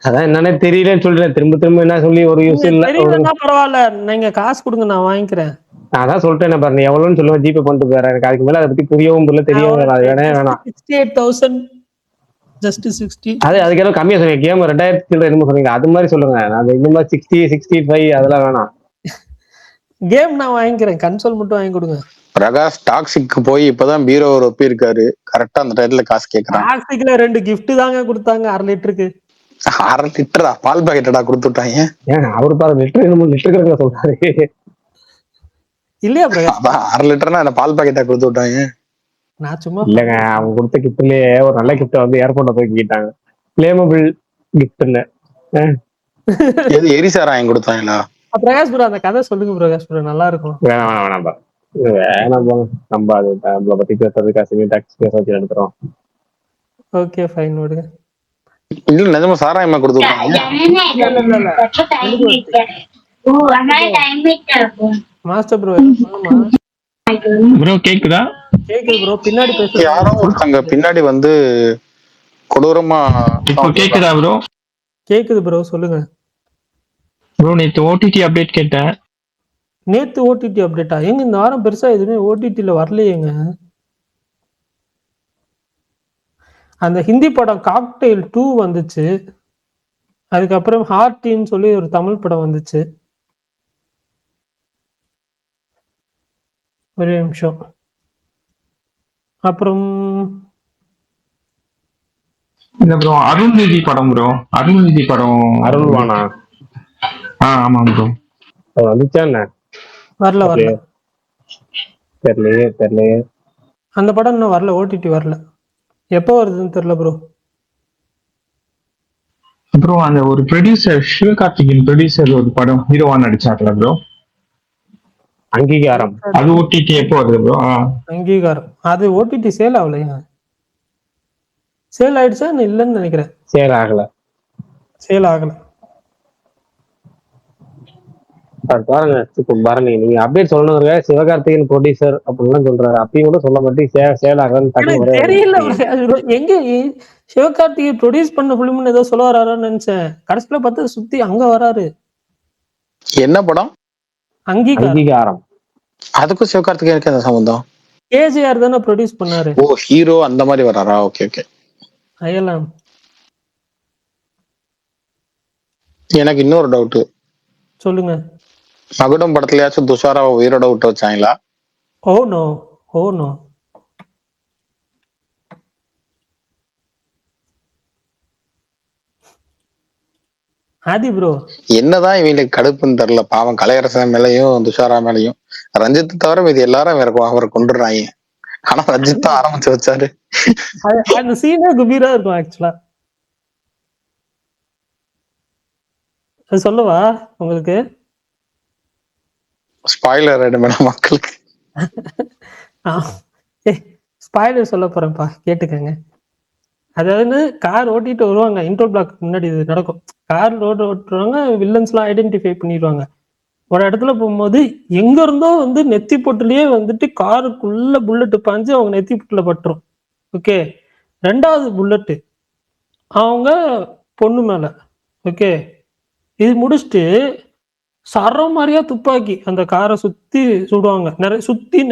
அதான் என்னன்னே தெரியலன்னு சொல்றேன். திரும்ப என்ன சொல்லி ஒரு யூஸ் இல்ல. தெரியலன்னா பரவாயில்ல, நீங்க காசு கொடுங்க, நான் வாங்கிக்கிறேன். நான் தான் சொல்லிட்டேன் பாருங்க, எவ்வளவுன்னு சொல்லுவேன், ஜிபே பண்ணிட்டு போறேன். எனக்கு அதுக்கு மேல அதை பத்தி புரியவும் புரியல, தெரியவும் வேணாம். 68,000 just 60. அதுக்கெல்லாம் கம்மியா சொன்னீங்க. கேம் 2000 என்னமோ சொன்னீங்க, அது மாதிரி சொல்லுங்க. அது இந்த மாதிரி 60, 65 அதெல்லாம் வேணாம். கேம் நான் வாங்கிக்கிறேன், கன்சோல் மட்டும் வாங்கி கொடுங்க. பிரகாஷ் டாக்ஸிக்கு போய் இப்பதான் பீரோ ஒரு ஒப்பி இருக்காரு, கரெக்டா அந்த டைத்துல காசு கேக்குறான். டாக்ஸிக்ல 2 gift தாங்க கொடுத்தாங்க 1/2 லிட்டருக்கு. 1/2 லிட்டரா பால் பாக்கெட்டடா கொடுத்து விட்டாங்க. ஏன் அவரு பாரு லிட்டர் லிட்டர் சொல்றாரு. இல்லையா பிரகாஷ்? 1/2 லிட்டர்னா என்ன பால் பாக்கெட்டா கொடுத்து விட்டாங்க? நான் சும்மா இல்லங்க, அவங்க கொடுத்த கிஃப்ட்லயே ஒரு நல்ல கிஃப்ட வந்து ஏர்போர்ட்ல தூக்கிட்டாங்க, ஃபிளேமபிள் கிஃப்ட்னு. எது எரிசாரா வாங்கி கொடுத்தாங்களா? பிரகாஷ் ப்ரோ அந்த கதை சொல்லுங்க பிரகாஷ் ப்ரோ, நல்லா இருக்கும். வேணாம்பா நம்ம அது நம்மளை பத்தி பேசுறதுக்கு டாக்ஸ் பேச வச்சு எடுத்துறோம். ஓகே ஃபைன் விடுங்க. இல்ல நிஜமா சாராயமா கொடுத்து விட்டாங்க. மாஸ்டர் ப்ரோ ப்ரோ கேக்குதா? கேக்குது ப்ரோ, பின்னாடி பேசுறது யாரோ ஒருத்தங்க பின்னாடி வந்து கொடூரமா. இப்போ கேக்குதா ப்ரோ? கேக்குது ப்ரோ, சொல்லுங்க ப்ரோ. நேத்து ஓடிடி அப்டேட் கேட்டேன். நேத்து ஓடிடி அப்டேட்டா? எங்க இந்த வாரம் பெருசா எதுவுமே ஓடிடில வரலையேங்க. அந்த ஹிந்தி படம் காக்டெயில் 2 வந்துச்சு, அதுக்கப்புறம் ஹார்டின்னு சொல்லி ஒரு தமிழ் படம் வந்துச்சு. ஒரே நிமிஷம். அப்புறம் இல்ல ப்ரோ, அருள்நிதி படம் ப்ரோ, அருள்நிதி படம். அருள்வானா? ஆமா ப்ரோ. அது வந்துச்சா என்ன? வரல வரல, தெரியலையே. அந்த படம் இன்னும் வரல, ஓடிடி வரல. எப்போ வருதுன்னு தெரியல ப்ரோ. ப்ரோ அந்த ஒரு ப்ரொடியூசர் சிவகார்த்திகேயன் ப்ரொடியூசர் ஒரு படம் ஹீரோவா நடிச்சார்ல ப்ரோ, அங்கீகாரம். அது ஓடிடி எப்போ வருது ப்ரோ? அங்கீகாரம் அது ஓடிடி சேல் ஆகலையா? சேல் ஆயிடுச்சா இல்லைன்னு நினைக்கிறேன். சேல் ஆகல. பாருங்க பாருங்க, நீங்க அப்டேட் சொல்லணுங்க. சிவகார்த்திகேயன் ப்ரொடியூசர் அப்படின்லாம் சொல்றாரு, அப்பயும் கூட சொல்ல மாட்டேங்க. சேல் ஆகலன்னு தெரியல. எங்க சிவகார்த்திகேயன் ப்ரொடியூஸ் பண்ண பிலிம்னு ஏதோ சொல்ல வராருன்னு நினைச்சேன். கடைசியில பார்த்து சுத்தி அங்க வராரு. என்ன படம்? அங்கீகாரம். அதுக்கும் சிவகார்த்திகேயனுக்கு என்ன சம்பந்தம்? கேஜிஆர் தானே ப்ரொடியூஸ் பண்ணாரு. ஓ ஹீரோ அந்த மாதிரி வராரா? Okay okay. அயலாம். எனக்கு இன்னொரு டவுட். சொல்லுங்க. மகுடம் படத்துலயாச்சும் துஷாராவை உயிரோட விட்டு வச்சாங்களா? Oh no. ஆதி ப்ரோ என்னதான் இவங்களுக்கு கடுப்புன்னு தெரியல. பாவம் கலையரசன் மேலையும் துஷாரா மேலையும். ரஞ்சித் தவிர மீது எல்லாரும் அவரை கொண்டுடுறாங்க. ஆனா ரஞ்சித் தான் ஆரம்பிச்சு வச்சாரு. அந்த சீனே குபீரா இருக்கும் ஆக்சுவலா. அது சொல்லவா உங்களுக்கு? ஸ்பாயிலர் மேடம் மக்களுக்கு. ஸ்பாயிலர் சொல்ல போறேன்ப்பா, கேட்டுக்கங்க. அதாவது கார் ஓட்டிட்டு வருவாங்க, இன்ட்ரோ பிளாக் முன்னாடி இது நடக்கும். கார் ரோடு ஓட்டுருவாங்க, வில்லன்ஸ் எல்லாம் ஐடென்டிஃபை பண்ணிடுவாங்க. ஒரு இடத்துல போகும்போது எங்க இருந்தோ வந்து நெத்தி பொட்டுலயே வந்துட்டு காருக்குள்ள புல்லட் பாஞ்சு அவங்க நெத்தி பொட்டுல பட்டுரும். ஓகே, 2வது புல்லட்டு அவங்க பொண்ணு மேல. ஓகே, இது முடிச்சுட்டு சரம் மாதிரியா துப்பாக்கி அந்த காரை சுத்தி சுடுவாங்க.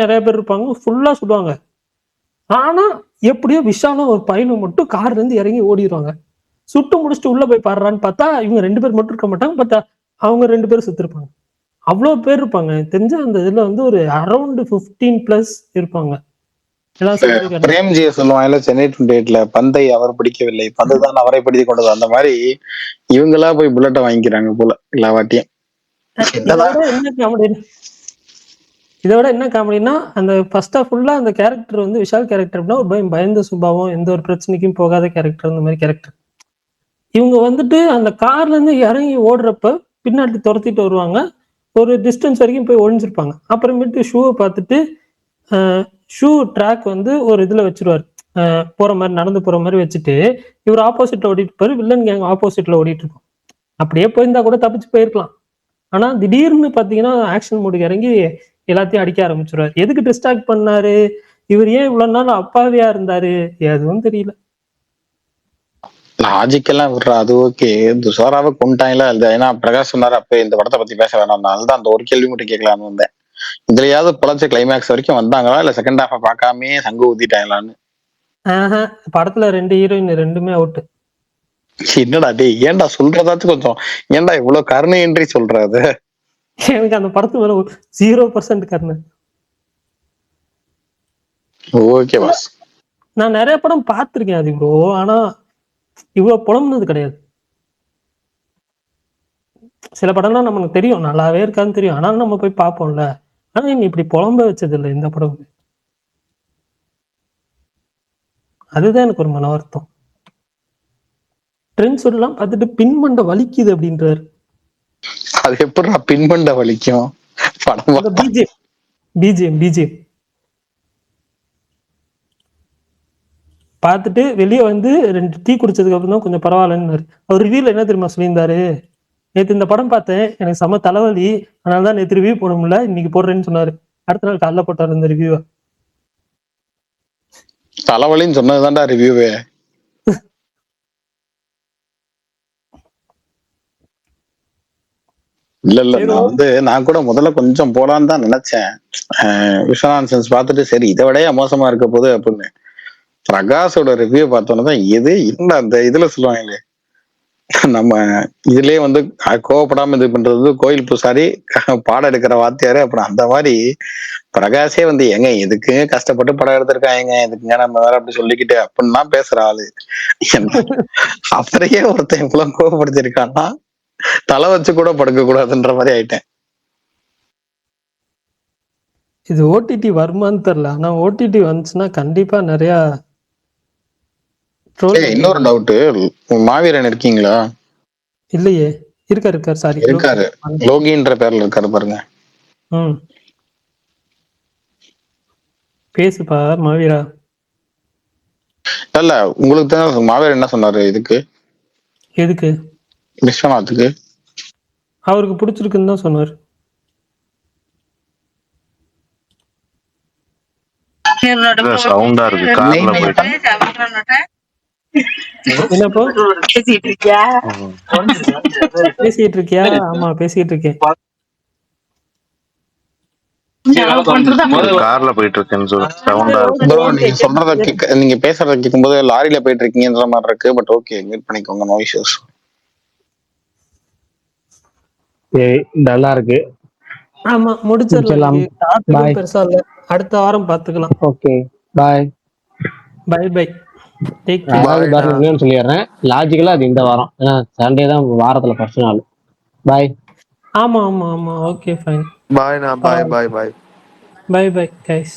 நிறைய பேர் இருப்பாங்க, ஃபுல்லா சுடுவாங்க. ஆனா எப்படியோ விஷாலும் ஒரு பையனும் மட்டும் கார்ல இருந்து இறங்கி ஓடிடுவாங்க. சுட்டு முடிச்சுட்டு உள்ள போய் பாடுறான்னு பார்த்தா இவங்க 2 பேர் மட்டும் இருக்க மாட்டாங்க. பார்த்தா அவங்க 2 பேரும் சுத்திருப்பாங்க. அவ்வளவு பேர் இருப்பாங்க. தெரிஞ்ச அந்த இதுல வந்து ஒரு அரௌண்ட் 15+ இருப்பாங்க. பிரேம்ஜியை சொல்லுவாங்கல்ல சென்னை 28ல, பந்தை அவர் பிடிக்கவில்லை, பந்து தான் அவரை பிடித்து கொண்டது. அந்த மாதிரி இவங்களா போய் புல்லட்டை வாங்கிக்கிறாங்க போல எல்லா வாட்டியும். இதோட என்ன காமெடினா, அந்த ஃபர்ஸ்ட் ஆஃப் ஃபுல்லா அந்த கேரக்டர் வந்து விஷால் கேரக்டர் அப்படின்னா ஒரு பயந்த சுபாவம், எந்த ஒரு பிரச்சனைக்கும் போகாத கேரக்டர், அந்த மாதிரி கேரக்டர். இவங்க வந்துட்டு அந்த கார்ல இருந்து இறங்கி ஓடுறப்ப பின்னாடி துரத்திட்டு வருவாங்க. ஒரு டிஸ்டன்ஸ் வரைக்கும் போய் ஒழிஞ்சிருப்பாங்க. அப்புறமேட்டு ஷூவை பார்த்துட்டு ஷூ ட்ராக் வந்து ஒரு இதுல வச்சிருவாரு, போற மாதிரி நடந்து போற மாதிரி வச்சுட்டு இவர் ஆப்போசிட்ல ஓடிட்டு இருப்பாரு. வில்லன் கேங் ஆப்போசிட்ல ஓடிட்டு இருக்கும். அப்படியே போயிருந்தா கூட தப்பிச்சு போயிருக்கலாம். ஆனா திடீர்னு பாத்தீங்கன்னா ஆக்ஷன் மோடுக்கு இறங்கி எல்லாத்தையும் அடிக்க ஆரம்பிச்சிருவாரு. எதுக்கு டிஸ்ட்ராக்ட் பண்ணாரு? இவர் ஏன் இவ்வளவு நாள் அப்பாவியா இருந்தாரு? எதுவும் தெரியல. லாஜிக் எல்லாம் விடுறா, அது ஓகே. துஷாராவை கொண்டாங்களா? ஏன்னா பிரகாஷ் சொன்னாரு அப்ப இந்த படத்தை பத்தி பேச வேணாம், அதுதான் அந்த ஒரு கேள்வி மட்டும் கேட்கலான்னு வந்தேன். இதுலயாவது பொழைச்ச கிளைமேக்ஸ் வரைக்கும் வந்தாங்களா, இல்ல செகண்ட் ஹாஃப பார்க்காமே சங்கு ஊத்திட்டாங்களான்னு? படத்துல 2 ஹீரோயின் 2மே அவுட். என்னடா டே, ஏன்டா சொல்றதாச்சும் கொஞ்சம், ஏன்டா இவ்வளவு கருணையின்றி சொல்றது? எனக்கு அந்த படத்து மேல 0% கருணை. Okay boss. நான் நிறைய படம் பார்த்திருக்கேன் அது ப்ரோ. ஆனா இவ்வளவு புலம்புனது கிடையாது. சில படம்லாம் நமக்கு தெரியும் நல்லாவே இருக்காதுன்னு தெரியும், ஆனாலும் நம்ம போய் பார்ப்போம்ல. ஆனா நீ இப்படி புலம்ப வச்சது இல்லை இந்த படம். அதுதான் எனக்கு ஒரு மன வருத்தம். ட்ரெண்ட் சொல்லலாம் பார்த்துட்டு பின்மண்ட வலிக்குது அப்படின்றாரு. அது எப்படி பின்மண்ட வலிக்கும் படம்? பிஜிஎம் பார்த்துட்டு வெளியே வந்து 2 டீ குடிச்சதுக்கு அப்புறம் தான் கொஞ்சம் பரவாயில்லன்னு. அவர் ரிவ்யூல என்ன தெரியுமா சொல்லியிருந்தாரு, நேற்று இந்த படம் பார்த்தேன், எனக்கு செம தலைவலி, அதனாலதான் நேற்று ரிவ்யூ போட முடியல, இன்னைக்கு போடுறேன்னு சொன்னாரு. அடுத்த நாள் காலைல போட்டாரு இந்த ரிவ்யூவை. தலைவலின்னு சொன்னதுதான்டா ரிவ்யூவே. இல்ல நான் கூட முதல்ல கொஞ்சம் போலான்னு தான் நினைச்சேன். விஸ்வநாதன் பார்த்துட்டு சரி இதை விட மோசமா இருக்க போகுது அப்படின்னு. பிரகாஷோட ரிவ்யூ பார்த்தோன்னதான் எது இல்ல அந்த இதுல சொல்லுவாங்களே, நம்ம இதுலயே வந்து கோவப்படாம இது பண்றது கோயில் பூசாரி பாடம் எடுக்கிற வாத்தியாரு, அப்புறம் அந்த மாதிரி பிரகாஷே வந்து எங்க எதுக்கு கஷ்டப்பட்டு படம் எடுத்திருக்காங்க, எதுக்குங்க நம்ம வேற அப்படி சொல்லிக்கிட்டு அப்படின்னா பேசுற ஆளு. அப்படியே ஒருத்தன் இவ்வளவு கோவப்படுத்திருக்கான்னா தலை வச்சு கூட படுக்க கூடாதுன்ற மாதிரி ஆயிட்டேன். இது ஓடிடி வருமான்னு தெரியல, ஆனா ஓடிடி வந்துச்சுன்னா கண்டிப்பா நிறைய. இன்னொரு டவுட், மாவீரன் இருக்கீங்களா? இல்லையே. இருக்காரு சாரி இருக்காரு, லோகின்ற பேர்ல இருக்காரு பாருங்க. பேசுப்பா மாவீரா. இல்ல உங்களுக்கு தான் மாவீரன் என்ன சொன்னாரு இதுக்கு? எதுக்கு? விஸ்வநாத்துக்கு அவருக்கு பிடிச்சிருக்குன்னு தான் சொன்னாரு. சவுண்டா இருக்கு கார்ல போயிட்டு. என்னப்போ பேசிட்டு இருக்கியா? ஆமா பேசிட்டு இருக்கேன். கார்ல போயிட்டு இருக்கேன்னு சொல்லு, சவுண்டா இருக்கு. நீங்க சொல்றத நீங்க பேசுறத கேட்கும்போது லாரியில போயிட்டு இருக்கீங்கன்ற மாதிரி இருக்கு. பட் ஓகே, மியூட் பண்ணிக்கோங்க, நோ இஷ்யூஸ். நல்லா இருக்கு. ஆமா முடிச்சிடலாம். பெருசா இல்ல, அடுத்த வாரம் பாத்துக்கலாம். Okay bye bye. இன்னும் சொல்லிடுறேன், லாஜிக்கலா அது இந்த வாரம், ஏன்னா சண்டே தான் வாரத்துல ஃபர்ஸ்ட் நாள். பாய். ஆமா ஓகே ஃபைன். Bye guys.